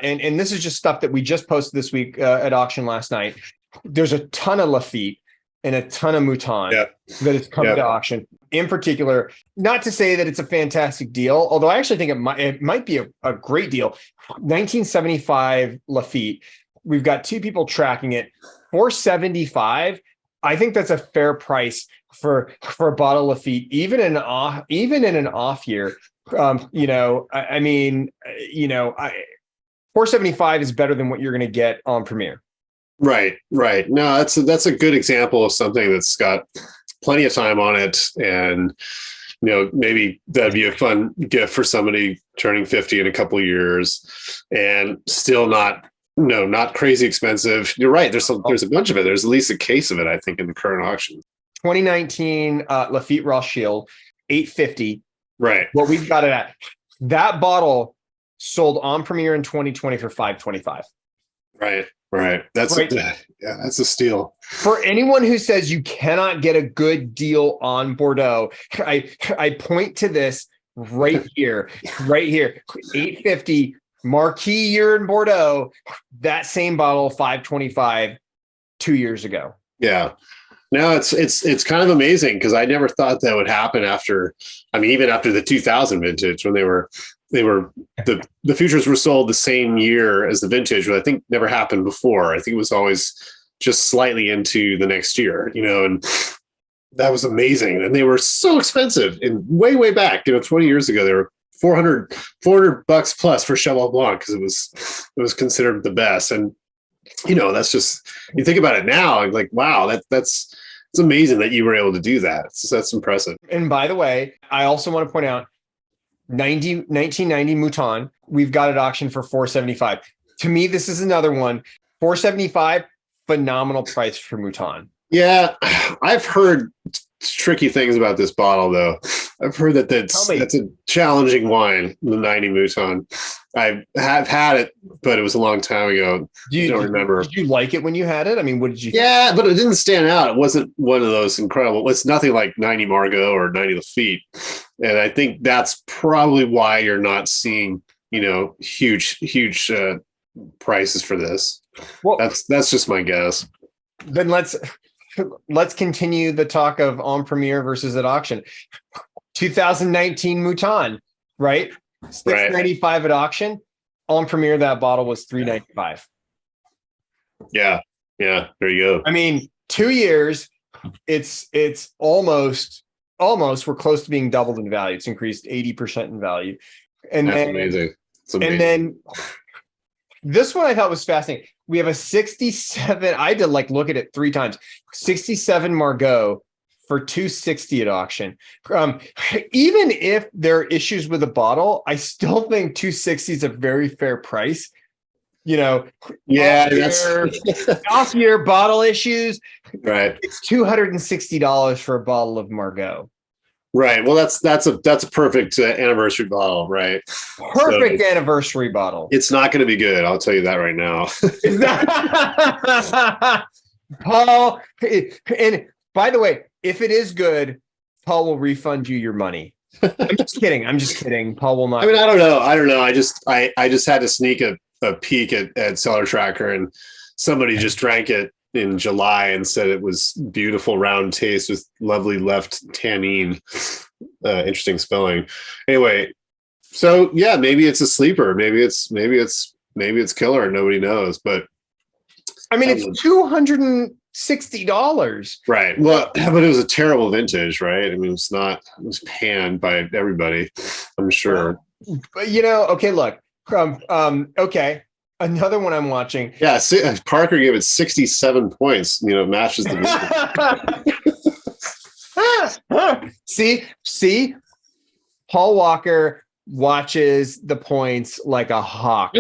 and this is just stuff that we just posted this week at auction last night. There's a ton of Lafite and a ton of Mouton that is coming to auction. In particular, not to say that it's a fantastic deal, although I actually think it might be a great deal. 1975 Lafite. We've got 2 people tracking it. $475. I think that's a fair price for a bottle of Lafite, even in an off year. I mean, $475 is better than what you're going to get on Premier. Right. No, that's a good example of something that's got plenty of time on it, and maybe that'd be a fun gift for somebody turning 50 in a couple of years, and still not crazy expensive. You're right. There's a bunch of it. There's at least a case of it, I think, in the current auction. 2019 Lafite Rothschild, $850. Right. What we've got it at. That bottle sold on Premier in 2020 for $525. Right. That's a steal. For anyone who says you cannot get a good deal on Bordeaux, I point to this right here, $850 marquee year in Bordeaux. That same bottle, $525 2 years ago. Yeah. No, it's kind of amazing because I never thought that would happen even after the 2000 vintage, when the futures were sold the same year as the vintage, which I think never happened before. I think it was always just slightly into the next year, and that was amazing. And they were so expensive and way back, 20 years ago, they were $400 plus for Cheval Blanc because it was considered the best. And that's just, you think about it now, like, wow, it's amazing that you were able to do that. That's impressive. And by the way, I also want to point out 1990 Mouton, we've got at auction for $475. To me, this is another one. $475, phenomenal price for Mouton. Yeah, I've heard tricky things about this bottle, though. I've heard that's a challenging wine, the 90 Mouton. I have had it, but it was a long time ago. Don't remember. Did you like it when you had it? I mean, what did you Yeah, but it didn't stand out. It wasn't one of those incredible. It's nothing like 90 Margaux or 90 Lafite. And I think that's probably why you're not seeing, huge prices for this. Well, that's just my guess. Then let's continue the talk of en premiere versus at auction. 2019 Mouton, right? $695 at auction. En premiere, that bottle was $395. Yeah, there you go. I mean, 2 years, it's almost we're close to being doubled in value. It's increased 80% in value. And that's then, amazing. It's amazing. And then this one I thought was fascinating. We have a 67. I had to look at it 3 times. 67 Margaux for $260 at auction. Even if there are issues with the bottle, I still think $260 is a very fair price. Yeah, off year bottle issues. Right. It's $260 for a bottle of Margaux. Right. Well, that's a perfect anniversary bottle, right? Perfect anniversary bottle. It's not going to be good. I'll tell you that right now. Paul, and by the way, if it is good, Paul will refund you your money. I'm just kidding. Paul will not. I mean, I don't know. I just had to sneak a peek at Cellar Tracker, and somebody just drank it in July and said it was beautiful round taste with lovely left tannine. Interesting spelling. Anyway, so yeah, maybe it's a sleeper. Maybe it's killer. Nobody knows, but I mean, it's $260. Right. Well, but it was a terrible vintage, right? I mean, it was panned by everybody, I'm sure. But okay, look. Okay. Another one I'm watching. Yeah, Parker gave it 67 points. Matches the See, Paul Walker watches the points like a hawk. I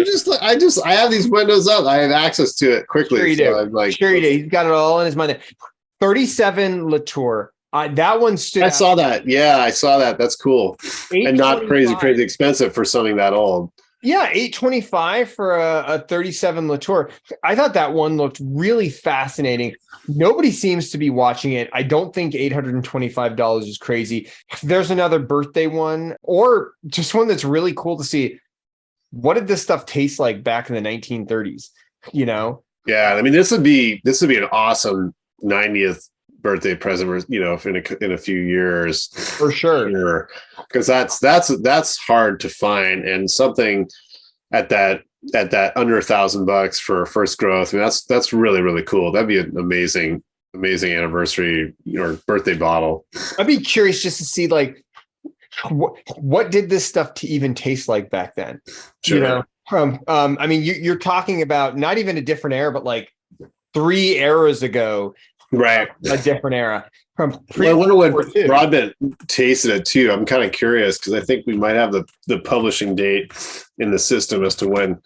have these windows up. I have access to it quickly. Sure you do. Sure you do. He's got it all in his mind. 37 Latour. That one stood. I saw that. Yeah, I saw that. That's cool. And not crazy expensive for something that old. Yeah, $825 for a 37 Latour. I thought that one looked really fascinating. Nobody seems to be watching it. I don't think $825 is crazy. There's another birthday one, or just one that's really cool to see. What did this stuff taste like back in the 1930s? Yeah, I mean, this would be an awesome 90th birthday present, in a few years, for sure, because that's hard to find, and something at that under $1,000 for first growth. I mean, that's really, really cool. That'd be an amazing anniversary or birthday bottle. I'd be curious just to see what did this stuff to even taste like back then. Sure. I mean, you're talking about not even a different era, but 3 eras ago. Right. A different era. I wonder what Broadbent tasted it too. I'm kind of curious because I think we might have the publishing date in the system as to when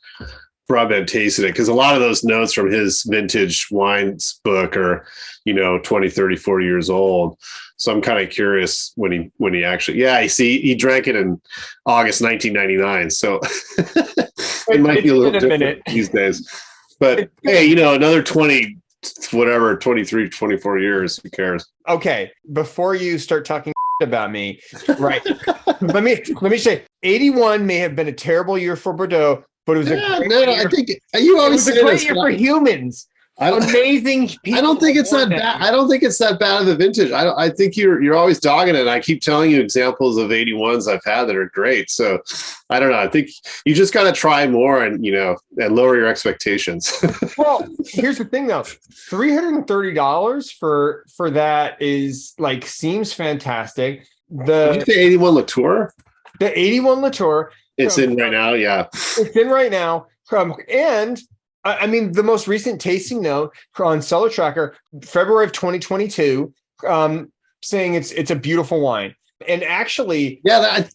Broadbent tasted it, because a lot of those notes from his vintage wines book are 20, 30, 40 years old. So I'm kind of curious when he actually, he drank it in August 1999. So it might be a little different these days. But hey, another 23, 24 years, who cares? Okay, before you start talking about me, right? let me say, 81 may have been a terrible year for Bordeaux, but it was a great year. I think you always say it was a great year for humans. Amazing people. I don't think it's that bad. I don't think it's that bad of a vintage. I think you're always dogging it. I keep telling you examples of 81s I've had that are great. So I don't know. I think you just got to try more and lower your expectations. Well, here's the thing though. $330 for that is seems fantastic. Did you say 81 Latour? The 81 Latour. It's in right now. Yeah. It's in right now. And I mean, the most recent tasting note on Cellar Tracker, February of 2022, saying it's a beautiful wine. And actually, yeah,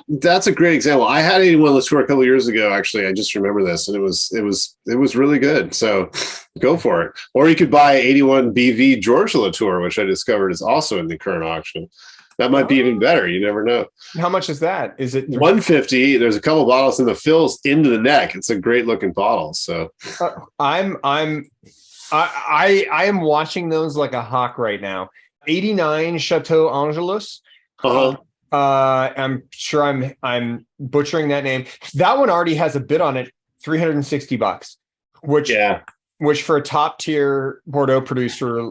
that's a great example. I had 81 Latour a couple of years ago. Actually, I just remember this, and it was really good. So go for it. Or you could buy 81 BV George Latour, which I discovered is also in the current auction. That might be even better. You never know. How much is that? Is it 150? There's a couple bottles in the fills into the neck. It's a great looking bottle. So I am watching those like a hawk right now. 89 Chateau Angelus. I'm sure I'm butchering that name. That one already has a bid on it, $360, which for a top tier Bordeaux producer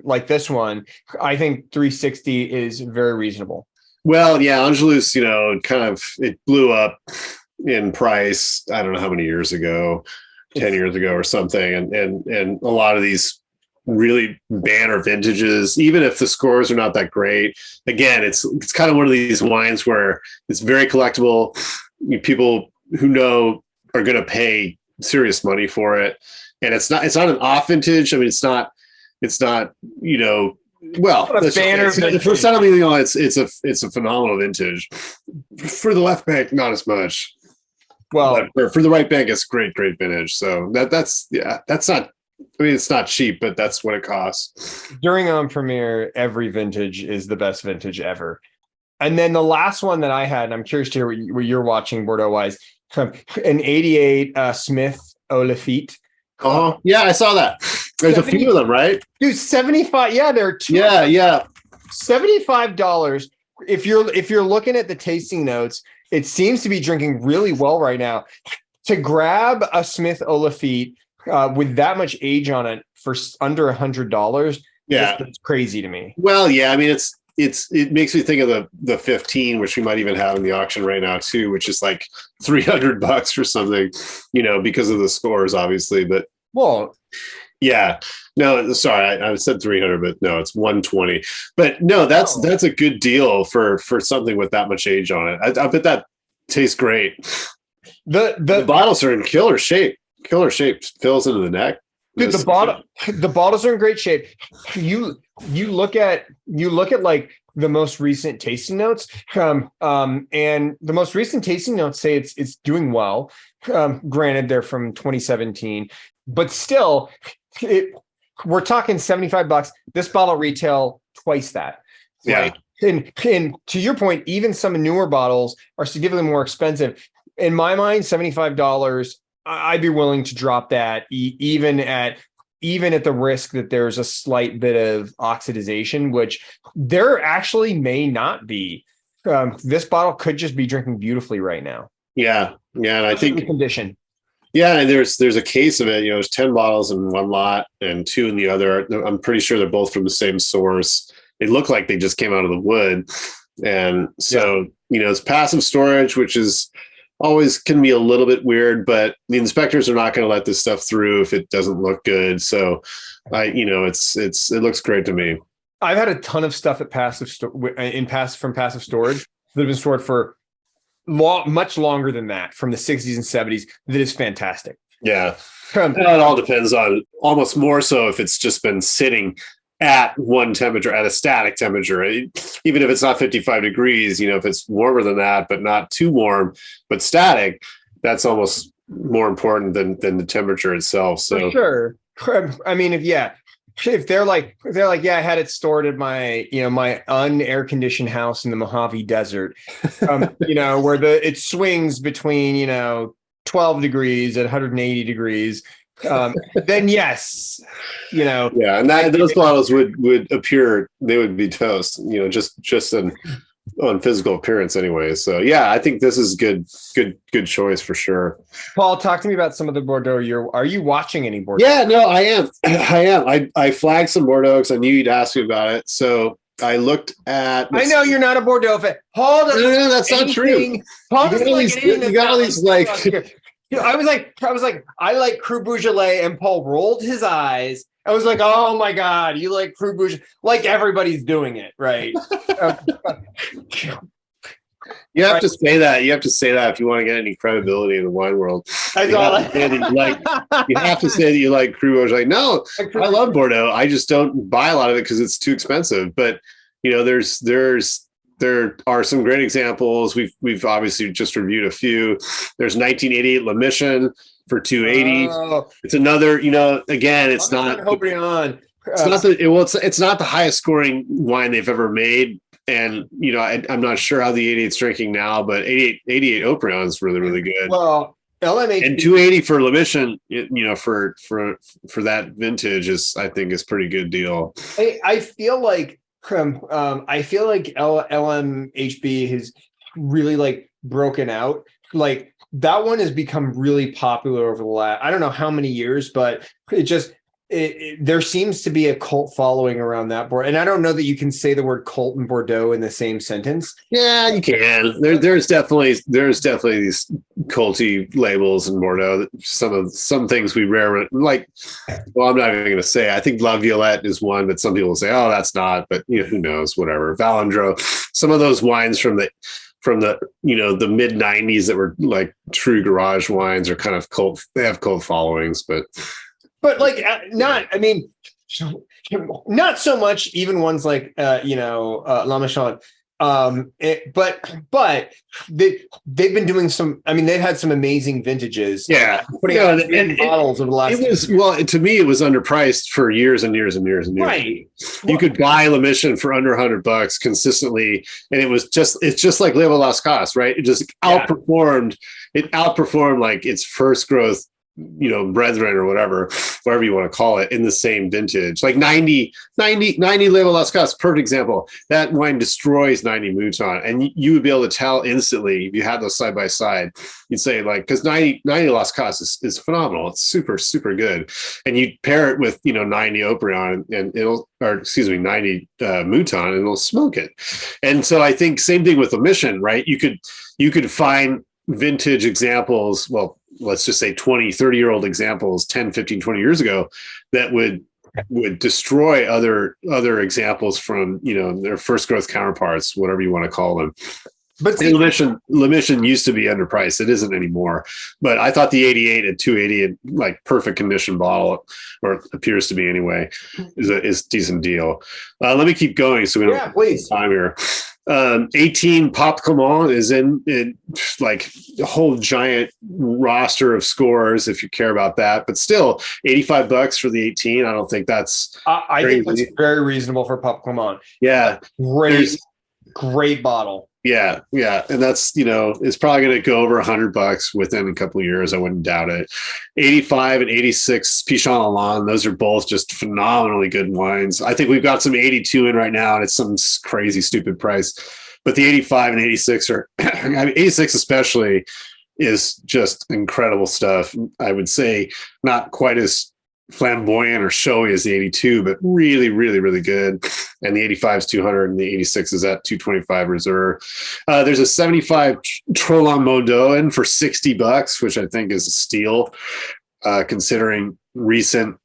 like this one, I think 360 is very reasonable. Well, yeah, Angelus, it blew up in price. I don't know how many years ago, 10 years ago or something. And a lot of these really banner vintages, even if the scores are not that great, again, it's kind of one of these wines where it's very collectible. People who know are going to pay serious money for it. And it's not an off vintage. I mean, it's not, well, it's a phenomenal vintage. For the left bank, not as much. Well, but for the right bank, it's great vintage. So that's not, I mean, it's not cheap, but that's what it costs. During on Premiere, every vintage is the best vintage ever. And then the last one that I had, and I'm curious to hear what you're watching Bordeaux wise, an 88 Smith Olafite. Oh, yeah, I saw that. There's 70, a few of them, right? Dude, 75. Yeah, there are two. Yeah. $75. If you're looking at the tasting notes, it seems to be drinking really well right now. To grab a Smith Olafite with that much age on it for under $100, it's crazy to me. Well, yeah, I mean, it makes me think of the 15, which we might even have in the auction right now too, which is like $300 or something, because of the scores, obviously. But yeah, no, sorry, I said 300, but no, it's 120. But no, that's a good deal for something with that much age on it. I bet that tastes great. The bottles are in killer shape. Fills into the neck. Dude, the bottles are in great shape. You look at like the most recent tasting notes, and the most recent tasting notes say it's doing well. Granted, they're from 2017, but still, we're talking $75. This bottle retail twice that. Yeah. Right? And to your point, even some newer bottles are significantly more expensive. In my mind, $75. I'd be willing to drop that even at the risk that there's a slight bit of oxidization, which there actually may not be. This bottle could just be drinking beautifully right now. Yeah. And I think the condition. Yeah, and there's a case of it. There's 10 bottles in one lot and 2 in the other. I'm pretty sure they're both from the same source. They look like they just came out of the wood, and so it's passive storage, which is always can be a little bit weird, but the inspectors are not going to let this stuff through if it doesn't look good. So it looks great to me. I've had a ton of stuff at passive storage that have been stored for much longer than that, from the 60s and 70s. That is fantastic. Yeah. It all depends on, almost more so if it's just been sitting at one temperature, at a static temperature, even if it's not 55 degrees, if it's warmer than that, but not too warm, but static, that's almost more important than the temperature itself. So for sure. I mean, if they're like, I had it stored at my, my unair conditioned house in the Mojave Desert, where it swings between, 12 degrees at 180 degrees. Then yes, yeah, and those bottles would appear, they would be toast, just on physical appearance anyway. So yeah, I think this is good choice for sure. Paul, talk to me about some of the Bordeaux. Are you watching any Bordeaux? Yeah, no, I am. I flagged some Bordeaux because I knew you'd ask me about it. So I looked at. I know you're not a Bordeaux fan. Paul doesn't. No, that's not true. Paul doesn't like anything. You got all these like. I was like, I like Cru Beaujolais, and Paul rolled his eyes. I was like, oh my God, you like Cru Beaujolais? Like everybody's doing it, right? You have to say that. You have to say that if you want to get any credibility in the wine world. You have to say that you like Cru Beaujolais. No, I love Bordeaux. I just don't buy a lot of it because it's too expensive. But there are some great examples. We've obviously just reviewed a few. There's 1988 La Mission for $280. Oh. It's another, again, it's not. It's not the highest scoring wine they've ever made, And, I'm not sure how the 88's drinking now, but 88 Oprion is really, really good. Well, LMH And 280 for Lemission, for that vintage I think is pretty good deal. I feel like LMHB has really like broken out. Like that one has become really popular over the last, I don't know how many years, but there seems to be a cult following around that board. And I don't know that you can say the word cult and Bordeaux in the same sentence. Yeah, you can. There's definitely these culty labels in Bordeaux. Some things we rarely like. Well, I'm not even going to say. I think La Violette is one, but some people say, "Oh, that's not." But who knows? Whatever. Valandro. Some of those wines from the the mid 90s that were like true garage wines are kind of cult. They have cult followings, but like not. I mean, not so much. Even ones like La Méchante. But they've been doing some. I mean, they've had some amazing vintages. Yeah, putting out bottles over the last. To me, it was underpriced for years and years and years and years. Right. You could buy La Mission for under $100 consistently, and it's just like Level Las Casas, right? It just outperformed. It outperformed like its first growth, brethren or whatever you want to call it, in the same vintage. Like 90 Level Las Casas, perfect example. That wine destroys 90 Mouton, and you would be able to tell instantly if you had those side by side. You'd say because 90 Las Casas is phenomenal. It's super, super good. And you pair it with 90 Oprion and 90 Mouton, and it'll smoke it. And so I think same thing with the Mission, right? You could find vintage examples, well, let's just say 20, 30-year-old examples 10, 15, 20 years ago that would destroy other examples from, their first growth counterparts, whatever you want to call them. But La Mission used to be underpriced. It isn't anymore. But I thought the 88 at 280 and like perfect condition bottle, or appears to be anyway, is a decent deal. Let me keep going so we don't please. Time here. 18 Pop Clement is in like a whole giant roster of scores if you care about that, but still $85 for the 18. I don't think that's I think that's very reasonable for Pop Clement. Yeah, great bottle. Yeah, and that's it's probably going to go over $100 within a couple of years. I wouldn't doubt it. 85 and 86 Pichon Lalande, those are both just phenomenally good wines. I think we've got some 82 in right now, and it's some crazy stupid price. But the 85 and 86 are, 86 especially, is just incredible stuff. I would say not quite as flamboyant or showy as the 82, but really, really, really good. And the 85 is 200 and the 86 is at 225 reserve. There's a 75 Trollon Mondot for $60, which I think is a steal, considering recent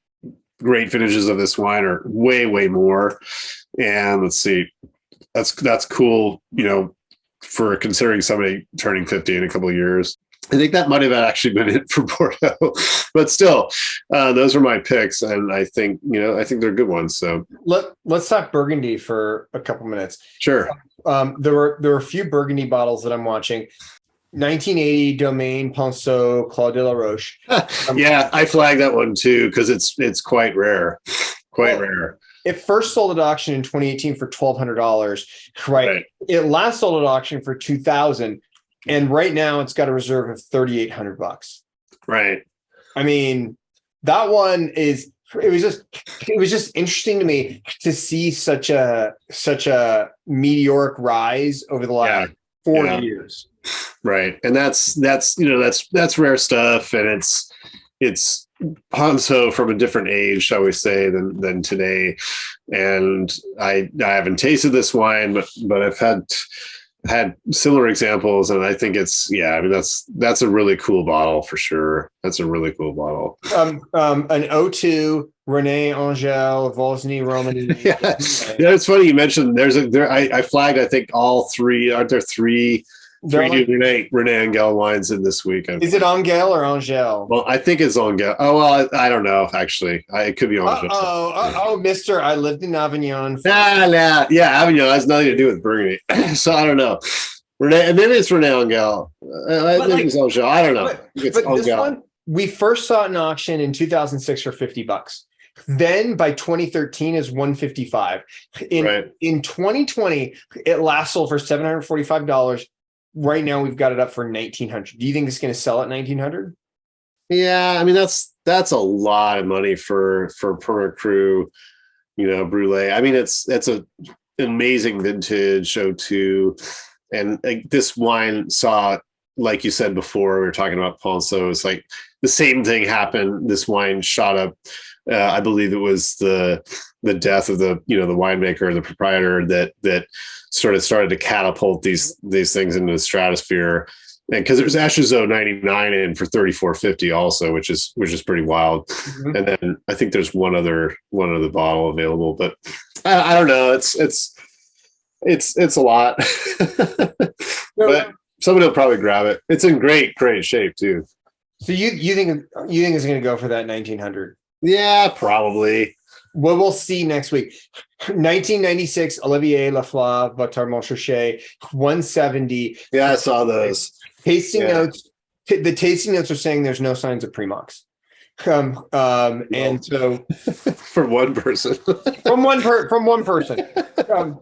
great finishes of this wine are way, way more. And let's see, that's cool, for considering somebody turning 50 in a couple of years. I think that might have actually been it for Bordeaux, but still, those are my picks, and I think they're good ones. So let's talk Burgundy for a couple minutes. Sure. There were a few Burgundy bottles that I'm watching. 1980 Domaine Ponceau Claude de la Roche. Yeah, I flagged that one too because it's quite rare. Rare. It first sold at auction in 2018 for $1,200. Right. It last sold at auction for $2,000. And right now it's got a reserve of $3,800. Right. I mean, that one it was just interesting to me to see such a meteoric rise over the last 4 years. Right. And that's rare stuff. And it's Ponceau from a different age, shall we say, than today. And I haven't tasted this wine, but I've had similar examples, and I think that's a really cool bottle for sure. That's a really cool bottle. An 02 René Angel Vosny Romani. It's funny you mentioned I flagged, I think all three. Aren't there three René Angel wines in this week? Is it Angel or Angel? Well, I think it's Angel. Oh, well, I don't know, actually. It could be Angel. Mister, I lived in Avignon. Yeah, Avignon has nothing to do with Burgundy. So I don't know. Maybe it's René Angel. Maybe it's Angel. I don't know. But this one, we first saw it in auction in 2006 for $50. Then by 2013 is 155. Right. In 2020, it last sold for $745. Right now, we've got it up for 1,900. Do you think it's going to sell at 1,900? Yeah, I mean that's a lot of money for Perma Cru, Brulee. I mean it's an amazing vintage O2, and this wine saw, like you said before, we were talking about Ponceau. It's like the same thing happened. This wine shot up. I believe it was the death of the winemaker, the proprietor, that sort of started to catapult these things into the stratosphere. And because there's Ashezot 99 in for 34.50 also, which is pretty wild. Mm-hmm. And then I think there's one other bottle available, but I don't know. It's a lot, but somebody will probably grab it. It's in great shape too. So you think it's going to go for that 1,900? Yeah, probably. Well, we'll see next week. 1996 Olivier Laflave Bâtard Montrachet 170. Yeah, I saw those. Tasting notes. The tasting notes are saying there's no signs of Premox. And so from one person, from one person.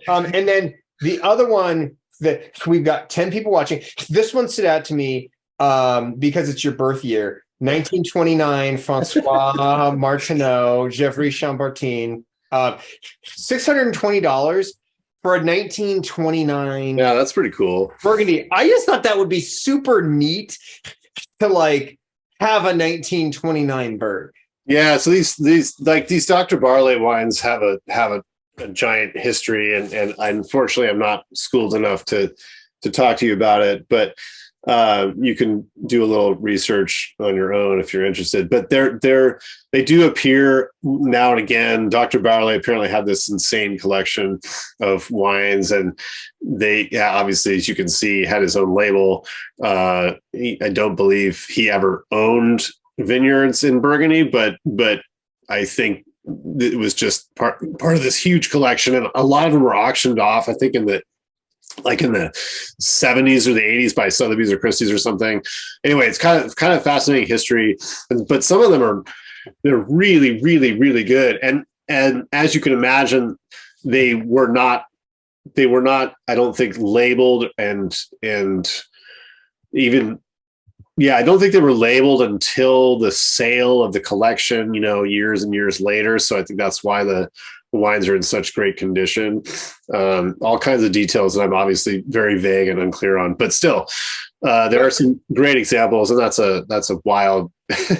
And then the other one that we've got 10 people watching. This one stood out to me because it's your birth year. 1929, Francois Martineau, Geoffrey Chambertin, $620 for a 1929. Yeah, that's pretty cool. Burgundy. I just thought that would be super neat to like have a 1929 bird. Yeah, so these Dr. Barley wines have a giant history, and unfortunately I'm not schooled enough to talk to you about it, but you can do a little research on your own if you're interested. But they do appear now and again. Dr. Barley apparently had this insane collection of wines, and obviously, as you can see, had his own label. I don't believe he ever owned vineyards in Burgundy, but I think it was just part of this huge collection, and a lot of them were auctioned off. I think in the 70s or the 80s by Sotheby's or Christie's or something. Anyway, it's kind of fascinating history, but some of them they're really, really, really good. And as you can imagine, they were not, I don't think, labeled and even, I don't think they were labeled until the sale of the collection, years and years later. So I think that's why the wines are in such great condition. All kinds of details that I'm obviously very vague and unclear on, but still, there are some great examples, and that's a wild,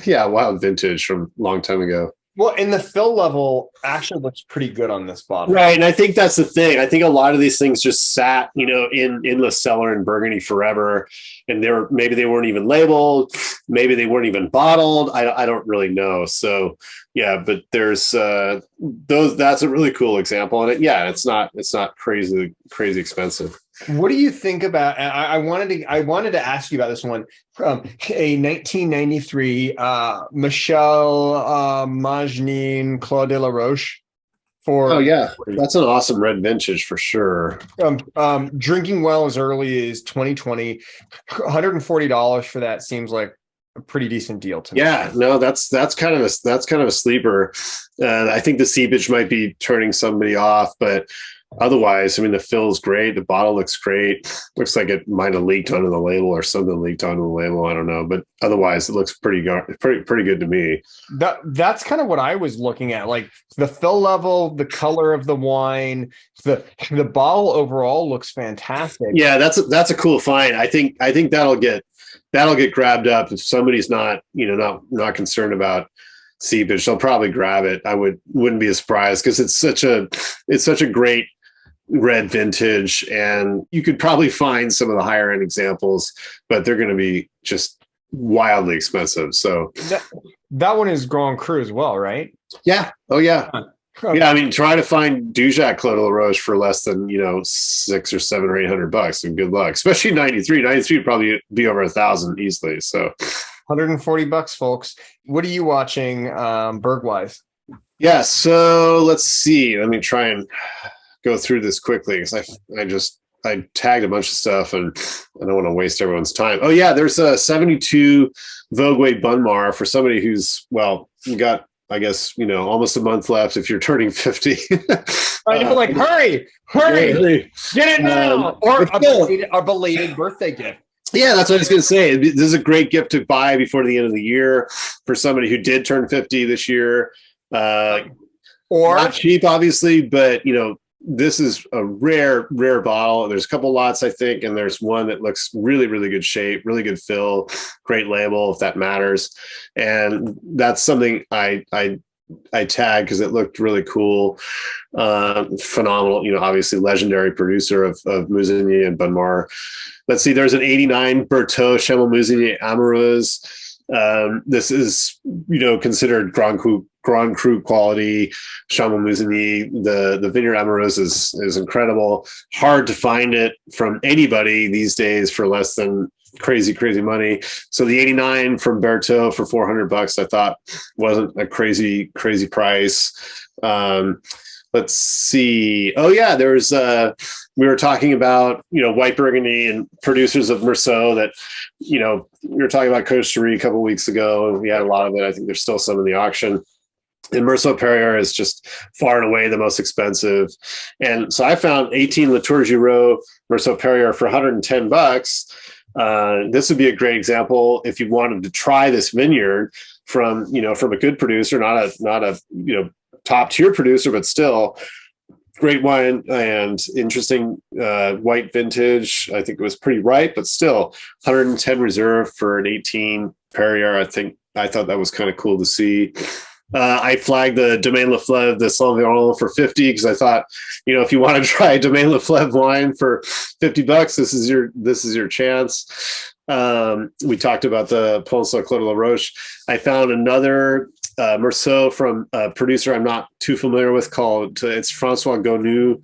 wild vintage from a long time ago. Well, and the fill level actually looks pretty good on this bottle. Right. And I think that's the thing. I think a lot of these things just sat, in the cellar in Burgundy forever. And maybe they weren't even labeled. Maybe they weren't even bottled. I don't really know. So yeah, but there's that's a really cool example. And it's not crazy expensive. What do you think about? I wanted to ask you about this one. A 1993 Michel Magnin Claude de la Roche for. Oh yeah, that's an awesome red vintage for sure. Drinking well as early as 2020, $140 for that seems like a pretty decent deal to me. Yeah, no, that's kind of a sleeper. I think the seepage might be turning somebody off, but otherwise, I mean, the fill's great. The bottle looks great. Looks like it might have leaked onto the label or something leaked onto the label. I don't know, but otherwise, it looks pretty good to me. That's kind of what I was looking at, like the fill level, the color of the wine, the bottle overall looks fantastic. Yeah, that's a cool find. I think that'll get grabbed up if somebody's not concerned about seepage. They'll probably grab it. I wouldn't be surprised because it's such a great red vintage, and you could probably find some of the higher end examples, but they're going to be just wildly expensive. So that one is Grand Cru as well, right? Yeah. Oh yeah. Okay. Yeah. I mean, try to find Dujac Clos de la Roche for less than, $600 or $700 or $800, and good luck. Especially 93 would probably be over 1,000 easily. So $140, folks. What are you watching, Bergwise? Yeah. So let's see. Let me try and go through this quickly because I tagged a bunch of stuff and I don't want to waste everyone's time. Oh yeah, there's a 72 Vogue Bunmar for somebody who's got I guess, almost a month left if you're turning 50. I know, like, hurry, get it now. Or a belated birthday gift. Yeah, that's what I was going to say. This is a great gift to buy before the end of the year for somebody who did turn 50 this year. Or not cheap, obviously, but this is a rare bottle. There's a couple lots, I think, and there's one that looks really, really good shape, really good fill, great label, if that matters. And that's something I tagged because it looked really cool. Phenomenal, obviously legendary producer of Musigny and Bonmar. Let's see, there's an 89 Berthaud Chamel Musigny Amoureuse. This is, considered Grand Cru quality Chamel Musigny. The Vineyard Amoureuse is incredible. Hard to find it from anybody these days for less than crazy money. So the 89 from Berthaud for $400, I thought wasn't a crazy price. Let's see. Oh yeah, there's we were talking about white Burgundy and producers of Meursault that we were talking about Costa Rica a couple of weeks ago, and we had a lot of it. I think there's still some in the auction. And Meursault Perrier is just far and away the most expensive. And so I found 18 Latour Giroux Meursault Perrier for $110. This would be a great example if you wanted to try this vineyard from a good producer, not a top tier producer, but still great wine and interesting white vintage. I think it was pretty ripe, but still 110 reserve for an 18 Perrier. I thought that was kind of cool to see. I flagged the Domaine Leflaive, the Saint-Véran for 50 because I thought, if you want to try Domaine Leflaive wine for $50, this is your chance. We talked about the Pont Claude La Roche. I found another Meursault from a producer I'm not too familiar with it's Francois Gonu,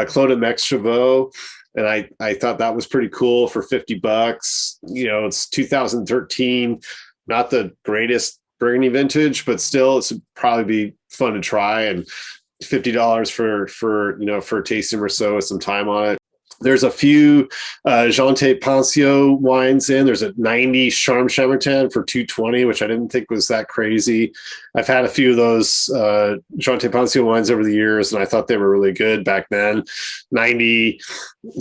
Claude Mex Chevaux. And I thought that was pretty cool for $50. It's 2013, not the greatest Burgundy vintage, but still it's probably be fun to try, and $50 for a tasting Meursault with some time on it. There's a few Jean Pensio wines in. There's a 90 Charme Chambertin for $220, which I didn't think was that crazy. I've had a few of those Jean Pensio wines over the years, and I thought they were really good back then. 90,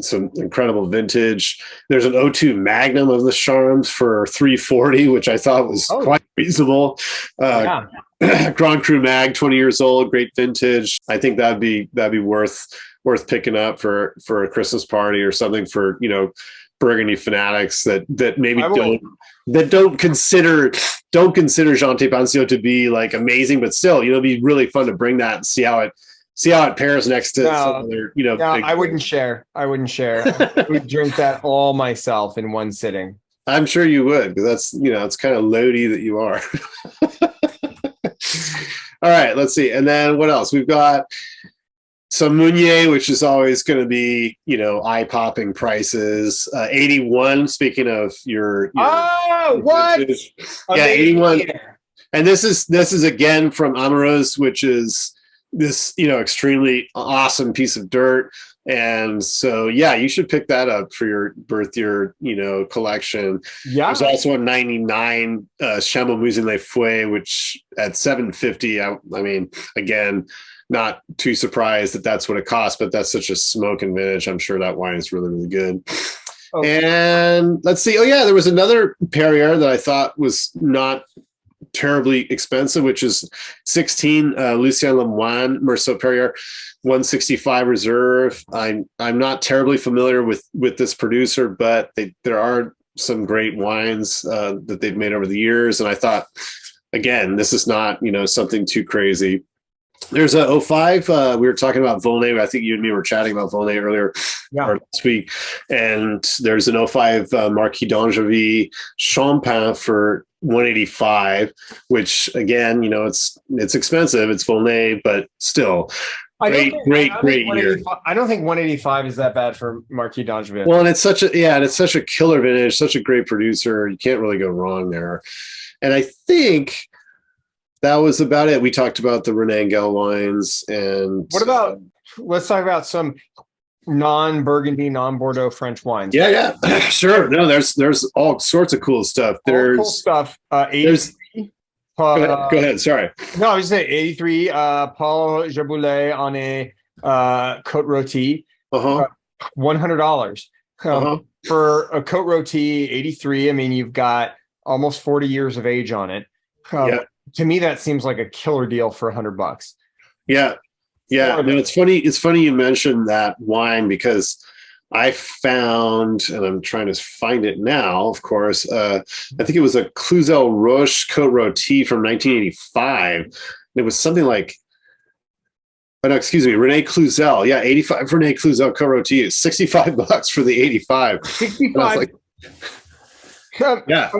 some incredible vintage. There's an O2 Magnum of the Charmes for $340, which I thought was quite reasonable. Grand Cru Mag, 20 years old, great vintage. I think that'd be worth picking up for a Christmas party or something for Burgundy fanatics that maybe don't consider Jean Pensio to be like amazing, but still it'd be really fun to bring that and see how it pairs next to some other I wouldn't share. I would drink that all myself in one sitting. I'm sure you would, because that's it's kind of loady that you are. All right, let's see. And then what else? We've got some Meunier, which is always going to be, eye-popping prices. 81, speaking of your what? Vintage. Yeah, 81. And this is again from Amoureuse, which is this, extremely awesome piece of dirt. And so, yeah, you should pick that up for your birth year, collection. Yeah. There's also a 99 Chamel Musigny Fouet, which at $750, I mean, again, not too surprised that that's what it costs, but that's such a smoking vintage. I'm sure that wine is really, really good. Okay. And let's see. Oh, yeah, there was another Perrier that I thought was not terribly expensive, which is 16 Lucien Lemoine Meursault Perrier, 165 reserve. I'm not terribly familiar with this producer, but there are some great wines that they've made over the years. And I thought, again, this is not something too crazy. There's a 05. We were talking about Volnay. I think you and me were chatting about Volnay earlier or last week. And there's an 05 Marquis d'Angevy Champagne for $185, which again, it's expensive. It's Volnay, but still great year. I don't think 185 is that bad for Marquis d'Angevy. Well, and it's such a killer vintage, such a great producer. You can't really go wrong there. And I think that was about it. We talked about the René Engel wines, and what about? Let's talk about some non-Burgundy, non-Bordeaux French wines. Yeah, sure. No, there's all sorts of cool stuff. There's cool stuff. 83 Go ahead. Sorry. No, I was just saying 83 Paul Jaboulet on a Côte Rôtie, Uh-huh. $100. Uh-huh. For a Côte Rôtie 83, I mean, you've got almost 40 years of age on it. Yeah. To me, that seems like a killer deal for $100. Yeah. Yeah. No, it's funny. It's funny you mentioned that wine because I found, and I'm trying to find it now, of course. I think it was a Cluzel Roche Côte Rôtie from 1985. It was something like, oh no, excuse me, Rene Cluzel. Yeah, 85 Rene Cluzel Côte Rôtie. $65 for the 85. 65. Like, yeah.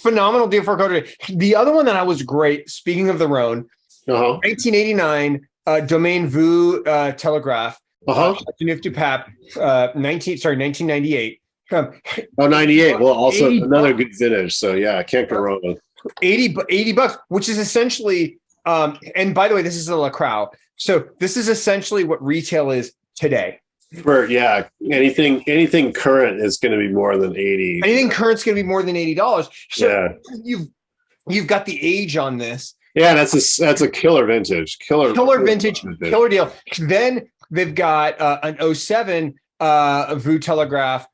Phenomenal deal for a Côte Rôtie. The other one that I was great, speaking of the Rhone, 1989, Domaine Vue Telegraph. Chateauneuf du Pape, 1998. 98. Well, also another good vintage. So yeah, I can't go wrong with $80, which is essentially, and by the way, this is a Lacroix. So this is essentially what retail is today. For anything current is going to be more than 80. Anything current's going to be more than $80. So yeah, you've got the age on this. Yeah, that's a killer vintage, killer vintage, killer deal. Then they've got an 07 Vue Telegraph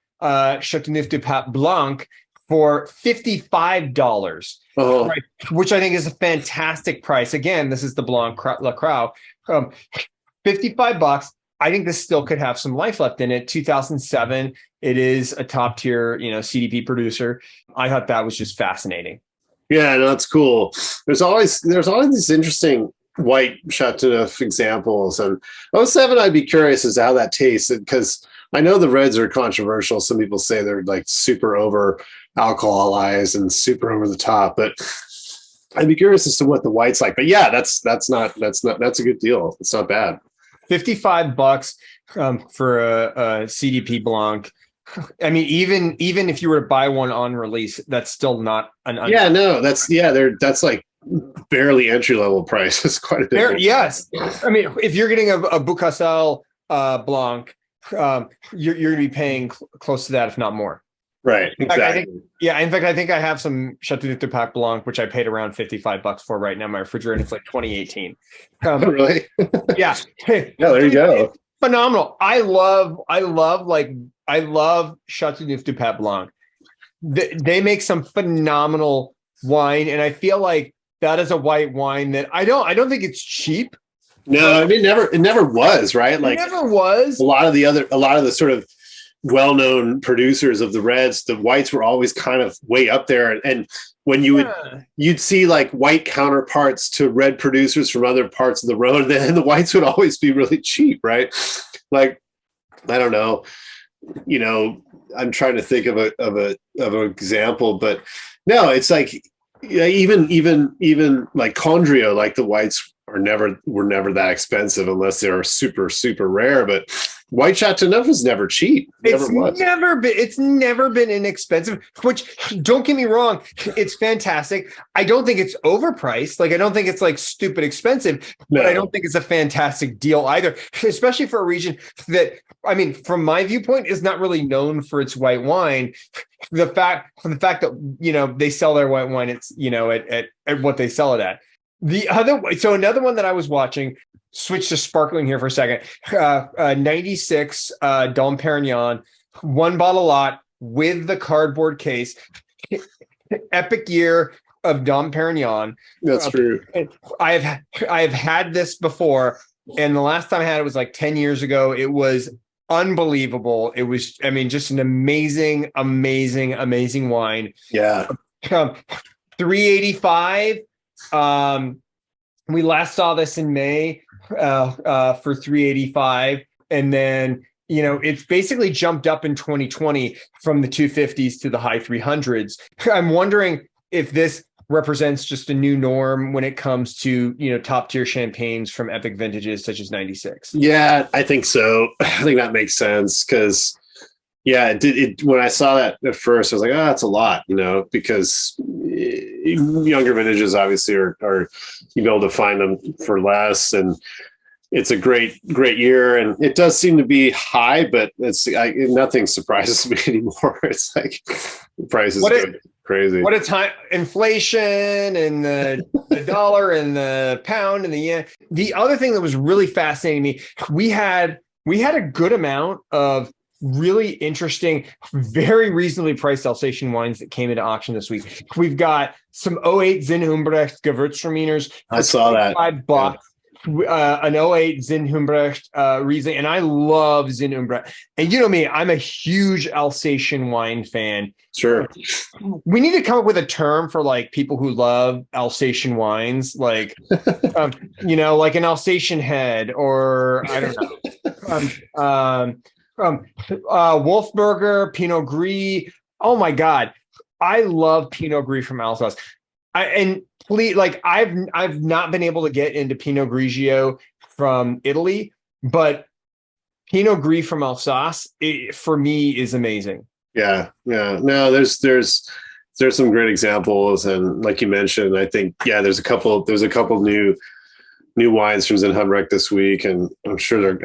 Chateauneuf du Pape Blanc for $55, right, which I think is a fantastic price. Again, this is the Blanc Lacroix. $55. I think this still could have some life left in it. 2007. It is a top tier, CDP producer. I thought that was just fascinating. Yeah, no, that's cool. There's always these interesting white Chateauneuf examples, and 07, I'd be curious as to how that tastes, because I know the reds are controversial. Some people say they're like super over alcoholized and super over the top, but I'd be curious as to what the white's like. But yeah, that's a good deal. It's not bad. $55 for a CDP Blanc. I mean, even if you were to buy one on release, that's still not an that's like barely entry level price. It's quite a bit. Yes, I mean, if you're getting a Boucassel Blanc, you're going to be paying close to that, if not more. Right. Exactly. In fact, I think I have some Chateauneuf du Pape Blanc, which I paid around $55 for right now in my refrigerator, and it's like 2018. Really? Yeah. Yeah. There you go. Phenomenal. I love Chateauneuf du Pape Blanc. They make some phenomenal wine, and I feel like that is a white wine that I don't think it's cheap. No, I mean, it never was, right? Like, it never was. A lot of the sort of well-known producers of the reds, the whites were always kind of way up there, and when you'd see like white counterparts to red producers from other parts of the Rhone, then the whites would always be really cheap, right? Like, I don't know, I'm trying to think of an example, but no, it's like, even like Condrio, like the whites were never that expensive unless they were super, super rare, but white Chateauneuf was never cheap. It's never been inexpensive, which, don't get me wrong, it's fantastic. I don't think it's overpriced. Like, I don't think it's like stupid expensive, but I don't think it's a fantastic deal either, especially for a region that, I mean, from my viewpoint, is not really known for its white wine. The fact that, they sell their white wine, it's, at what they sell it at. Another one that I was watching, switch to sparkling here for a second, 96 Dom Perignon, one bottle lot with the cardboard case. Epic year of Dom Perignon. That's true. I have had this before, and the last time I had it was like 10 years ago. It was unbelievable. It was, I mean, just an amazing wine. Yeah. 385. We last saw this in May for 385, and then it's basically jumped up in 2020 from the 250s to the high 300s. I'm wondering if this represents just a new norm when it comes to top tier champagnes from epic vintages such as 96. Yeah, I think so. I think that makes sense, because when I saw that at first, I was like, that's a lot, because younger vintages obviously are you'll be able to find them for less, and it's a great year, and it does seem to be high, but nothing surprises me anymore. It's like the prices go crazy. What a time! Inflation and the dollar and the pound and the yen. The other thing that was really fascinating to me, we had a good amount of really interesting, very reasonably priced Alsatian wines that came into auction this week. We've got some 08 Zinhumbrecht Gewürztraminers. I saw that. $5. An 08 Zinhumbrecht Riesling, and I love Zinhumbrecht. And you know me, I'm a huge Alsatian wine fan. Sure. We need to come up with a term for like people who love Alsatian wines, like like an Alsatian head, or I don't know. Wolfberger, Pinot Gris. Oh my God. I love Pinot Gris from Alsace. I've not been able to get into Pinot Grigio from Italy, but Pinot Gris from Alsace, for me, is amazing. Yeah. No, there's some great examples, and like you mentioned, I think there's a couple new wines from Zinhumbrecht this week, and I'm sure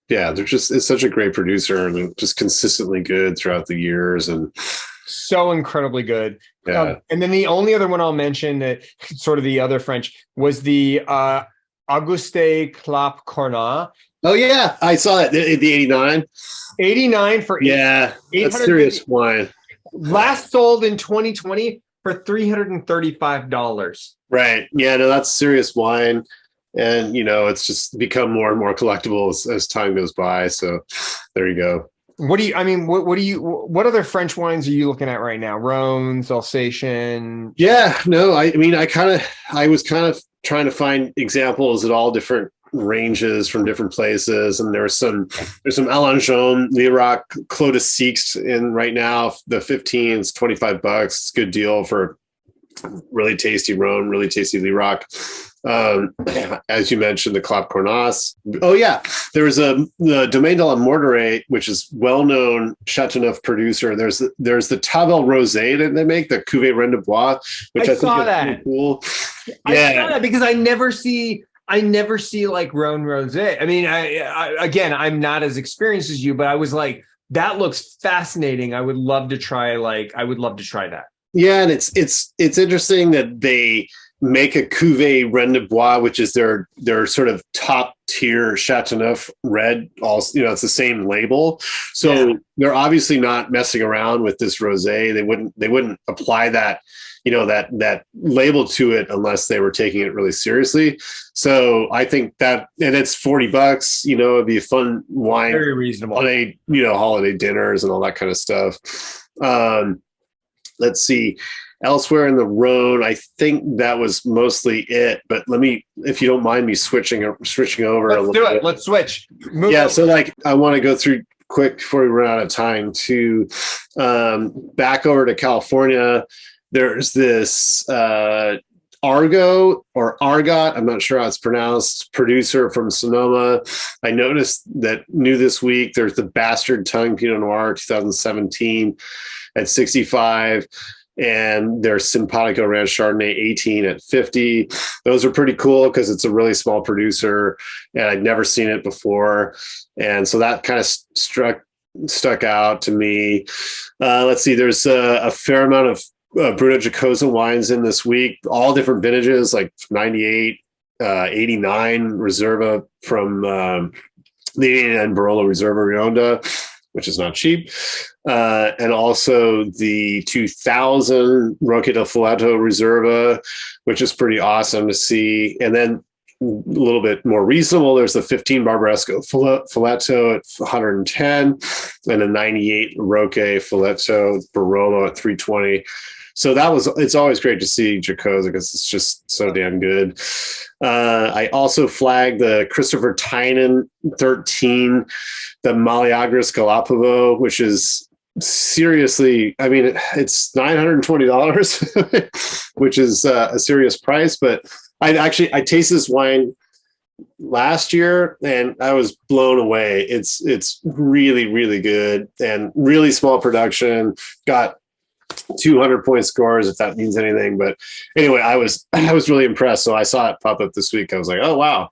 it's such a great producer, and just consistently good throughout the years, and so incredibly good. Yeah. And then the only other one I'll mention that sort of the other French was the Auguste Clap Cornat. Oh yeah, I saw that, the 89. 89 for that's serious wine. Last sold in 2020 for $335. Right. Yeah, no, that's serious wine. And it's just become more and more collectible as time goes by. So there you go. What other French wines are you looking at right now? Rhônes, Alsatian? Yeah, no, I was kind of trying to find examples at all different ranges from different places. And there's some Alangeon, Lirac, Clos de Six in right now. The 15 is $25. It's a good deal for really tasty Rhône, really tasty Lirac. As you mentioned, the Clap Cornas. Oh yeah, there was the Domaine de la Morteray, which is well-known Chateauneuf producer. There's the Tavel Rosé that they make, the Cuvée Rennes de Bois, which I think is pretty cool. I saw that because I never see like Rhône Rosé. I mean, I'm not as experienced as you, but I was like, that looks fascinating. I would love to try that. Yeah, and it's interesting that they make a Cuvée Rennes de Bois, which is their sort of top tier Chateauneuf red. Also, it's the same label, so they're obviously not messing around with this rosé. They wouldn't apply that that label to it unless they were taking it really seriously. So I think that, and it's $40. It'd be a fun wine, very reasonable on a holiday dinners and all that kind of stuff. Let's see. Elsewhere in the Rhône, I think that was mostly it. But if you don't mind me switching over a little bit. Let's switch. So I want to go through quick before we run out of time to back over to California. There's this Argo or Argot, I'm not sure how it's pronounced, producer from Sonoma. I noticed that new this week, there's the Bastard Tongue Pinot Noir 2017 at 65. And there's Simpatico Ranch Chardonnay 18 at 50. Those are pretty cool because it's a really small producer and I'd never seen it before. And so that kind of stuck out to me. Let's see, there's a fair amount of Bruno Giacosa wines in this week, all different vintages, like 98, 89 Reserva from the 89 Barolo Reserva Rionda, which is not cheap. And also the 2000 Roque del Fileto Reserva, which is pretty awesome to see. And then a little bit more reasonable, there's the 15 Barbaresco Fileto at 110 and a 98 Roque Fileto Barolo at 320. So it's always great to see Giacosa because it's just so damn good. I also flagged the Christopher Tynan 13, the Maliagris Galapavo, which is seriously, I mean, it's $920, which is a serious price. But I tasted this wine last year and I was blown away. It's really, really good and really small production. Got 200-point scores, if that means anything. But anyway, I was really impressed. So I saw it pop up this week. I was like, oh wow.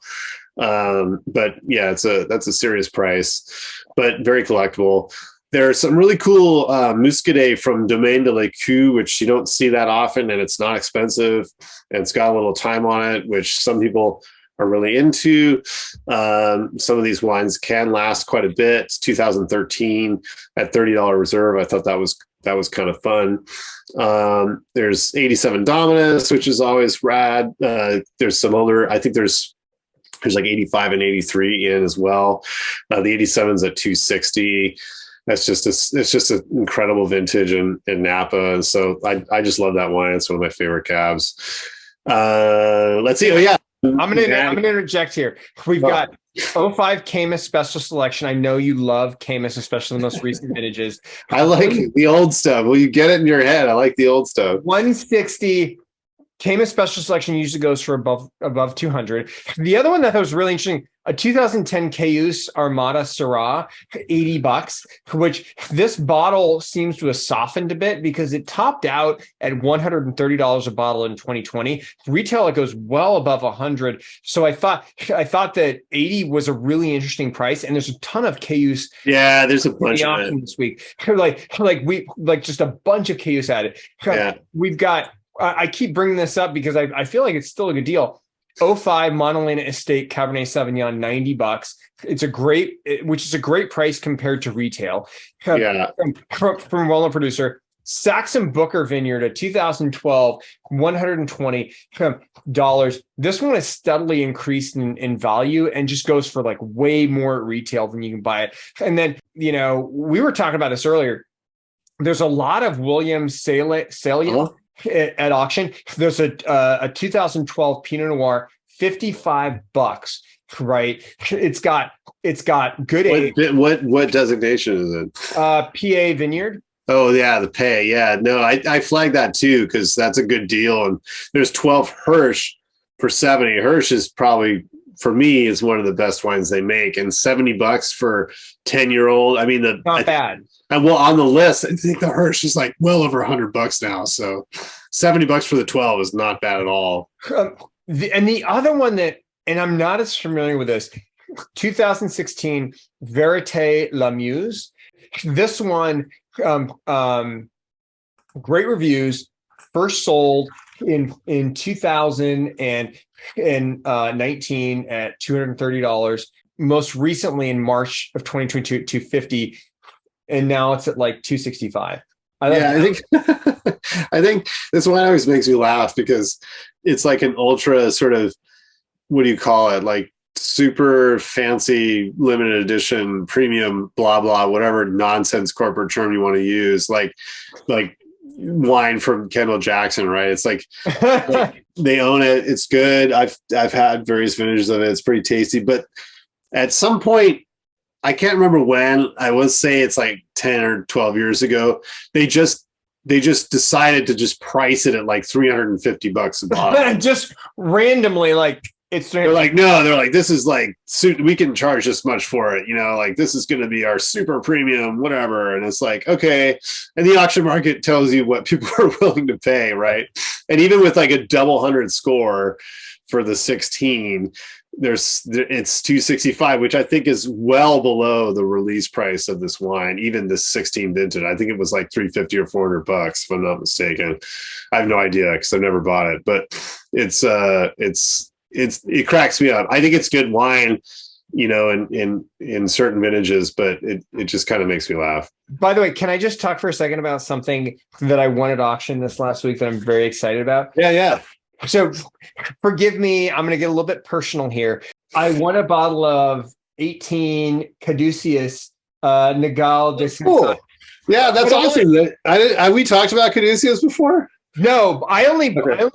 But yeah, that's a serious price, but very collectible. There's some really cool Muscadet from Domaine de l'Écu, which you don't see that often, and it's not expensive, and it's got a little time on it, which some people are really into. Some of these wines can last quite a bit. It's 2013 at $30 reserve. I thought that was kind of fun. There's 87 Dominus, which is always rad. There's some older, I think there's like 85 and 83 in as well. The 87's at 260. It's just an incredible vintage in Napa. And so I just love that wine. It's one of my favorite cabs. Let's see. Oh yeah. I'm gonna interject here. We've got 05 Caymus Special Selection. I know you love Caymus, especially the most recent vintages. I like the old stuff. Well, you get it in your head. I like the old stuff. 160 Caymus Special Selection usually goes for above 200. The other one that was really interesting, a 2010 Cayuse Armada Syrah, $80, which this bottle seems to have softened a bit because it topped out at $130 a bottle in 2020. Retail, it goes well above 100. So I thought that 80 was a really interesting price, and there's a ton of Cayuse. Yeah, there's a bunch of it this week. Like just a bunch of Cayuse added. Yeah, we've got. I keep bringing this up because I feel like it's still a good deal. 05 Monolena Estate Cabernet Sauvignon, $90. It's which is a great price compared to retail. Yeah. From well-known producer. Saxon Booker Vineyard, a 2012, $120. This one has steadily increased in value and just goes for like way more at retail than you can buy it. And then, we were talking about this earlier. There's a lot of Williams Salient at auction. There's a 2012 Pinot Noir, $55, right? It's got good age. What designation is it? PA Vineyard. Oh yeah, the pay. Yeah, no, I flagged that too because that's a good deal. And there's 12 Hirsch for 70. Hirsch is probably, for me, is one of the best wines they make, and $70 for 10-year-old. I mean, not bad. And well, on the list, I think the Hirsch is like well over $100 now. So $70 for the 12 is not bad at all. The other one and I'm not as familiar with this, 2016 Verite La Muse. This one, great reviews. First sold in 2019 at $230. Most recently in March of 2022 at $250. And now it's at like $265. I think this one always makes me laugh because it's like an ultra sort of, what do you call it? Like super fancy limited edition premium, blah, blah, whatever nonsense corporate term you want to use. Like wine from Kendall Jackson, right? It's like they own it. It's good. I've had various vintages of it. It's pretty tasty, but at some point, I can't remember when, I would say it's like 10 or 12 years ago, they just decided to just price it at like $350 a bottle. Just randomly, like they're like, no, they're like, this is like, we can charge this much for it, like this is going to be our super premium, whatever. And it's like, okay. And the auction market tells you what people are willing to pay, right? And even with like a double 100 score for the 16, it's $265, which I think is well below the release price of this wine, even this 16 vintage. I think it was like $350 or $400, if I'm not mistaken. I have no idea because I've never bought it, but it cracks me up. I think it's good wine, in certain vintages, but it just kind of makes me laugh. By the way, can I just talk for a second about something that I won at auction this last week that I'm very excited about? Yeah. So forgive me, I'm going to get a little bit personal here. I won a bottle of 18 Caduceus Nagal de Cool. Yeah, that's awesome. We talked about Caduceus before? No, I only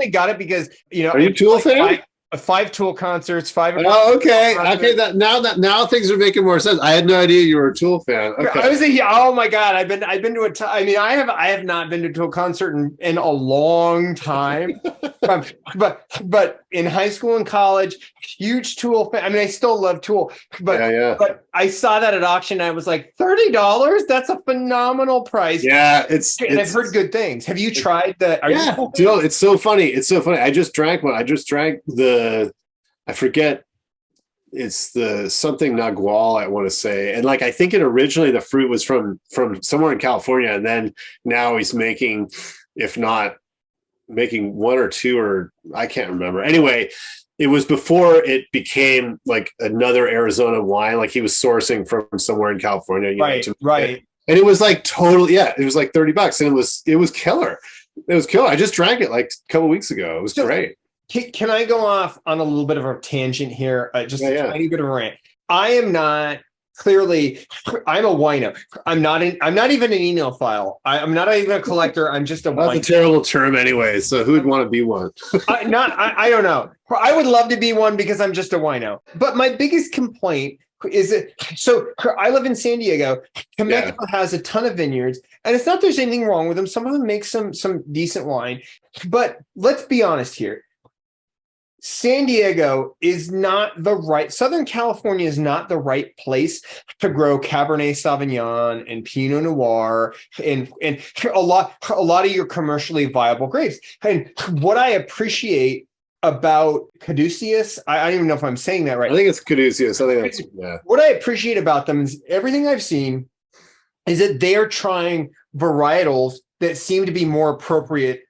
got it because, Are you a Tool fan? 5 Tool concerts, 5. Oh, okay. Okay. Now things are making more sense. I had no idea you were a Tool fan. Okay. Oh my God. I've been to I have not been to a concert in a long time. but in high school and college, huge Tool fan. I mean, I still love Tool, but I saw that at auction. And I was like, $30. That's a phenomenal price. Yeah. I've heard good things. Have you tried that? It's so funny. I just drank one. I just drank I forget it's the something Nagual, I want to say. And like, I think it originally the fruit was from somewhere in California. And then now he's making, if not making one or two, or I can't remember. Anyway, it was before it became like another Arizona wine. Like he was sourcing from somewhere in California. Right. Right. And it was like totally, yeah, it was like $30 and it was killer. It was killer. I just drank it like a couple weeks ago. It was great. Can I go off on a little bit of a tangent here? Just a tiny bit of a rant. I am not clearly. I'm a wino. I'm not even an enophile. I'm not even a collector. I'm just a. That's a terrible term anyway. So who would want to be one? I don't know. I would love to be one because I'm just a wino. But my biggest complaint is that, so I live in San Diego. Temecula has a ton of vineyards, and it's not there's anything wrong with them. Some of them make some decent wine, but let's be honest here. San Diego is not the right, Southern California is not the right place to grow Cabernet Sauvignon and Pinot Noir and a lot of your commercially viable grapes. And what I appreciate about Caduceus, I don't even know if I'm saying that right. I think it's Caduceus. I think that's, What I appreciate about them is everything I've seen is that they are trying varietals that seem to be more appropriate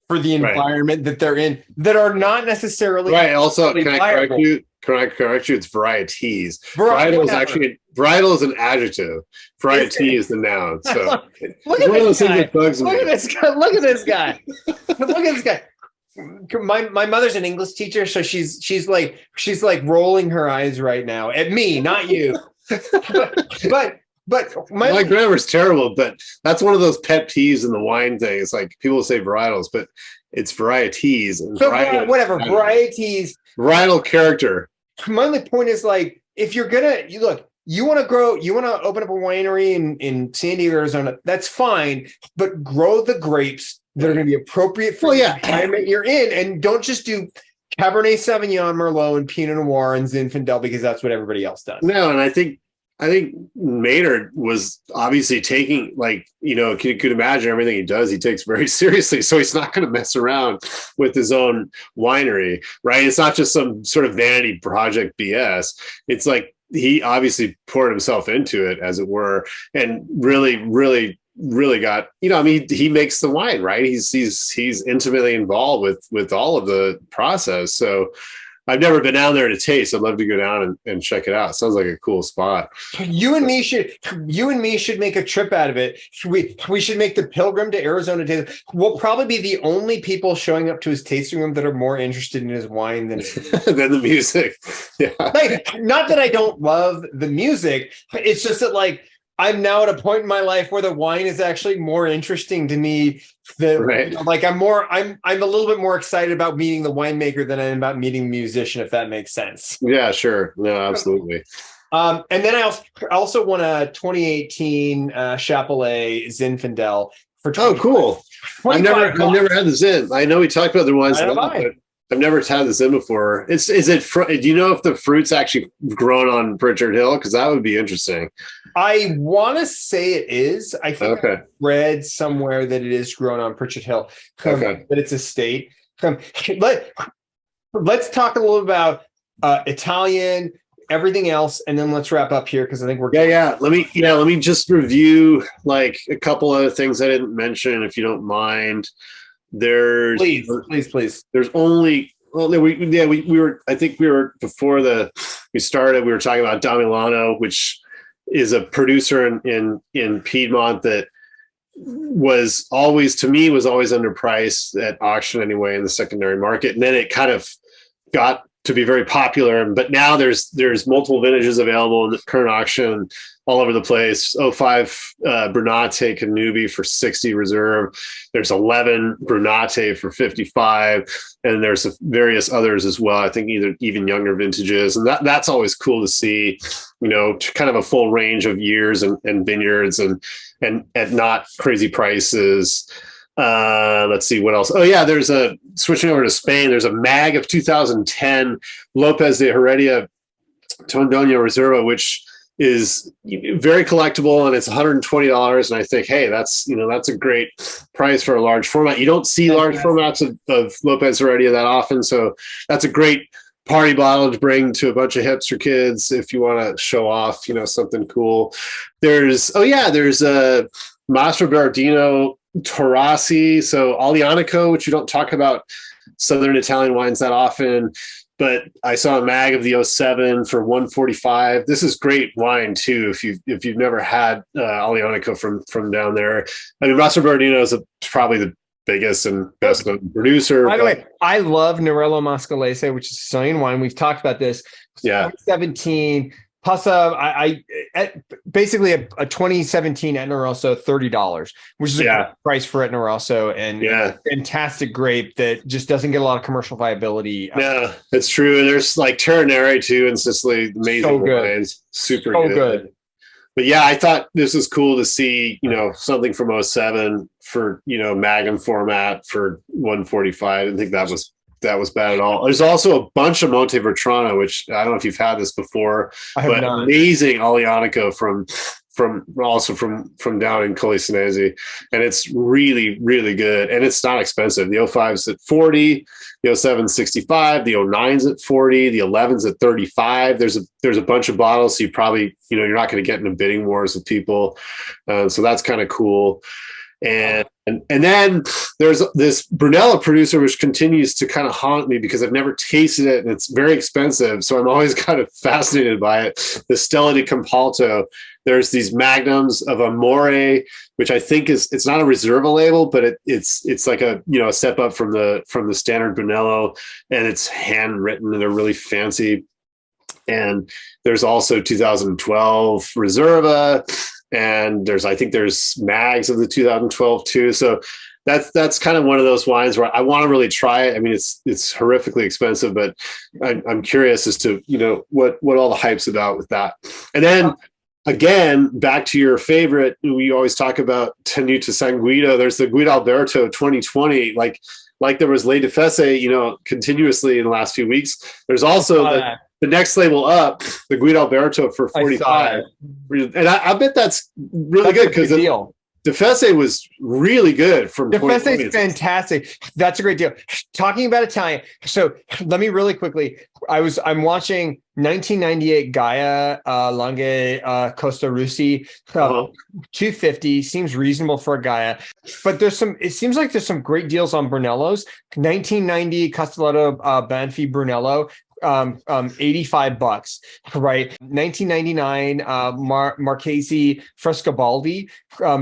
for the environment that they're in, that are not necessarily right. Also, can I correct you? It's varieties. Varietal is an adjective. Variety is the noun. So look at this guy. Look at this guy. Look at this guy. Look at this guy. My mother's an English teacher, so she's like rolling her eyes right now at me, not you. But my grammar's terrible, but that's one of those pet peeves in the wine thing. It's like people say varietals, but it's varieties. And so varieties. Varietal character. My only point is, like, if you're gonna you want to open up a winery in San Diego, Arizona, that's fine, but grow the grapes that are going to be appropriate for the environment you're in, and don't just do Cabernet Sauvignon, Merlot, and Pinot Noir and Zinfandel because that's what everybody else does. No, and I think Maynard was obviously taking, like, could imagine everything he does, he takes very seriously. So he's not going to mess around with his own winery, right? It's not just some sort of vanity project BS. It's like he obviously poured himself into it, as it were, and really got, he makes the wine, right? He's intimately involved with all of the process. So I've never been down there to taste. I'd love to go down and check it out. Sounds like a cool spot. You and me should make a trip out of it. We should make the pilgrim to Arizona. We'll probably be the only people showing up to his tasting room that are more interested in his wine than than the music. Yeah. Like, not that I don't love the music. It's just that, like, I'm now at a point in my life where the wine is actually more interesting to me. Like, I'm a little bit more excited about meeting the winemaker than I am about meeting the musician, if that makes sense. Yeah, sure. No, absolutely. And then I also won a 2018 Chapelet Zinfandel for. Oh, cool! I've never had the Zin. I know we talked about the ones, but I've never had the Zin before. Is it? Do you know if the fruit's actually grown on Pritchard Hill? Because that would be interesting. I want to say it is. I think I read somewhere that it is grown on Pritchard Hill. That it's a state. Let's talk a little about Italian, everything else, and then let's wrap up here because I think we're Let me just review like a couple other things I didn't mention, if you don't mind. Please. There's only. Well, we were. I think we were before we started. We were talking about Da Milano, which is a producer in Piedmont that was always underpriced at auction anyway in the secondary market, and then it kind of got to be very popular. But now there's multiple vintages available in the current auction all over the place. 05 Brunate Canubi for 60 reserve. There's 11 Brunate for 55, and there's various others as well. I think even younger vintages, and that's always cool to see. Kind of a full range of years and vineyards and at not crazy prices. Let's see what else. Oh yeah, there's switching over to Spain. There's a mag of 2010 Lopez de Heredia Tondoña Reserva, which is very collectible, and it's $120. And I think, hey, that's a great price for a large format. You don't see large formats of Lopez Heredia that often, so that's a great party bottle to bring to a bunch of hipster kids if you want to show off, something cool. There's a Mastro Bardino Taurasi, so Aglianico, which you don't talk about Southern Italian wines that often, but I saw a mag of the '07 for $145. This is great wine too if you've never had Aglianico from down there. I mean, Mastro Bardino is probably the biggest and best known producer. By the way, I love Nerello Mascalese, which is a Sicilian wine. We've talked about this. Yeah. 2017. Passa, basically a 2017 Etna Rosso, $30, which is a great price for Etna Rosso, and fantastic grape that just doesn't get a lot of commercial viability. Yeah, it's true. There's like Terranere too in Sicily, amazing wines, super good. But yeah, I thought this was cool to see, something from '07 for, Magnum format for $145. I didn't think that was bad at all. There's also a bunch of Montevertrano, which I don't know if you've had this before, but amazing Aglianico from down in Colli Senesi, and it's really, really good, and it's not expensive. The '05's at $40, the '07's $65, the '09's at $40, the '11's at $35. There's a bunch of bottles, so you probably you're not going to get into bidding wars with people, so that's kind of cool. And then there's this Brunello producer, which continues to kind of haunt me because I've never tasted it and it's very expensive. So I'm always kind of fascinated by it. The Stella di Campalto. There's these magnums of Amore, which I think it's not a Reserva label, but it's like a step up from the standard Brunello, and it's handwritten and they're really fancy. And there's also 2012 Reserva. And I think there's mags of the 2012 too. So that's kind of one of those wines where I want to really try it. I mean, it's horrifically expensive, but I'm curious as to, what all the hype's about with that. And then again, back to your favorite, we always talk about Tenuta San Guido. There's the Guidalberto 2020, like there was Le Defesse, continuously in the last few weeks. There's also the next label up, the Guidalberto for $45. And I bet that's really good because Defesse was really good from Defesse is fantastic. That's a great deal. Talking about Italian, so let me really quickly. I'm watching 1998 Gaia Langhe Costa Russi, 250 seems reasonable for a Gaia, but it seems like there's some great deals on Brunellos. 1990 Castelletto Banfi Brunello. $85, right? 1999 Marchesi Frescobaldi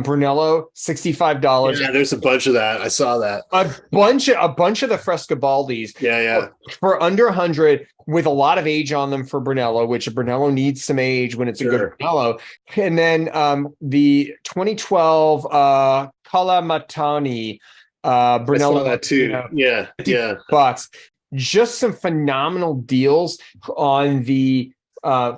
Brunello, $65. Yeah, there's a bunch of that. I saw that. A bunch of the Frescobaldis. Yeah. For under 100 with a lot of age on them for Brunello, which a Brunello needs some age when it's a good Brunello. And then the 2012 Calamatani Brunello. I saw that too. $50. Just some phenomenal deals on the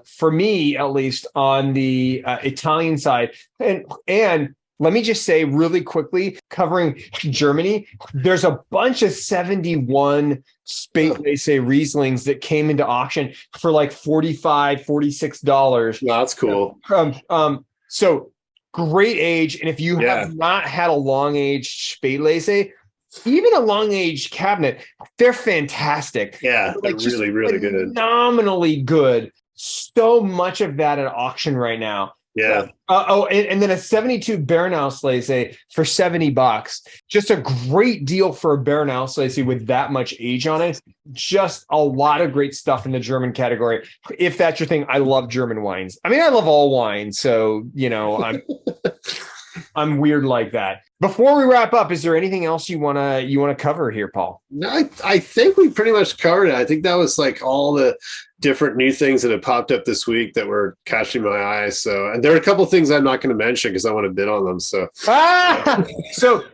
for me at least on the Italian side, and let me just say really quickly, covering Germany, there's a bunch of 71 Spätlese Rieslings that came into auction for like $45, $46. No, that's cool. So great age, and if you have not had a long aged Spätlese, even a long-aged cabinet, they're fantastic. Yeah, they're really, really good. Phenomenally good. So much of that at auction right now. Yeah. And then a 72 Bernauslese for $70. Just a great deal for a Bernauslese with that much age on it. Just a lot of great stuff in the German category. If that's your thing, I love German wines. I mean, I love all wines, so I'm weird like that. Before we wrap up, is there anything else you wanna cover here, Paul? No, I think we pretty much covered it. I think that was like all the different new things that have popped up this week that were catching my eye. So, and there are a couple of things I'm not going to mention because I want to bid on them. So, so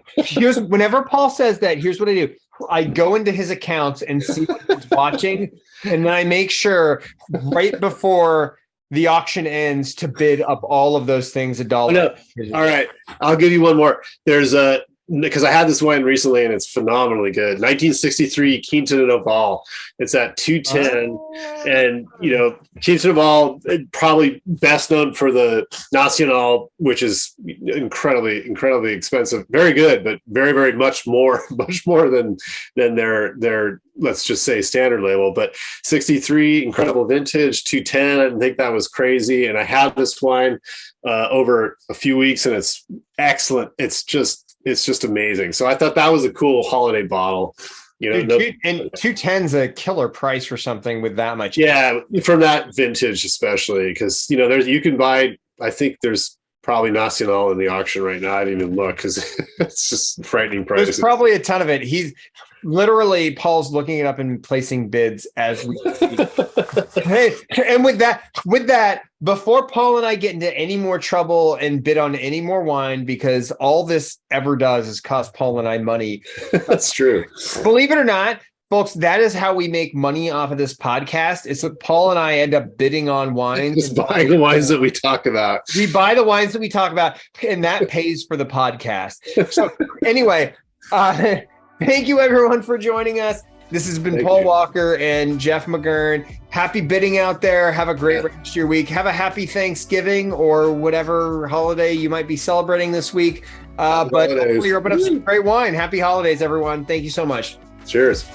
whenever Paul says that, here's what I do. I go into his accounts and see what he's watching, and then I make sure right before the auction ends to bid up all of those things $1. No. All right. I'll give you one more. There's because I had this wine recently and it's phenomenally good. 1963 Quinta de Noval. It's at 210. And, Quinta de Noval, probably best known for the Nacional, which is incredibly, incredibly expensive. Very good, but very, very much more than their let's just say standard label. But 63, incredible vintage, 210. I didn't think that was crazy. And I had this wine over a few weeks and it's excellent. It's just amazing. So I thought that was a cool holiday bottle. And 210's a killer price for something with that much. Yeah, from that vintage especially, because you can buy. I think there's probably Nacional in the auction right now. I didn't even look because it's just frightening prices. There's probably a ton of it. He's literally Paul's looking it up and placing bids as we speak. Hey, and with that, before Paul and I get into any more trouble and bid on any more wine, because all this ever does is cost Paul and I money. That's true. Believe it or not, folks, that is how we make money off of this podcast. It's that Paul and I end up bidding on wines. Just buying the wines that we talk about. We buy the wines that we talk about, and that pays for the podcast. So anyway, thank you everyone for joining us. This has been Paul Walker and Jeff McGurn. Happy bidding out there. Have a great rest of your week. Have a happy Thanksgiving or whatever holiday you might be celebrating this week. But hopefully you're opening up some great wine. Happy holidays, everyone. Thank you so much. Cheers.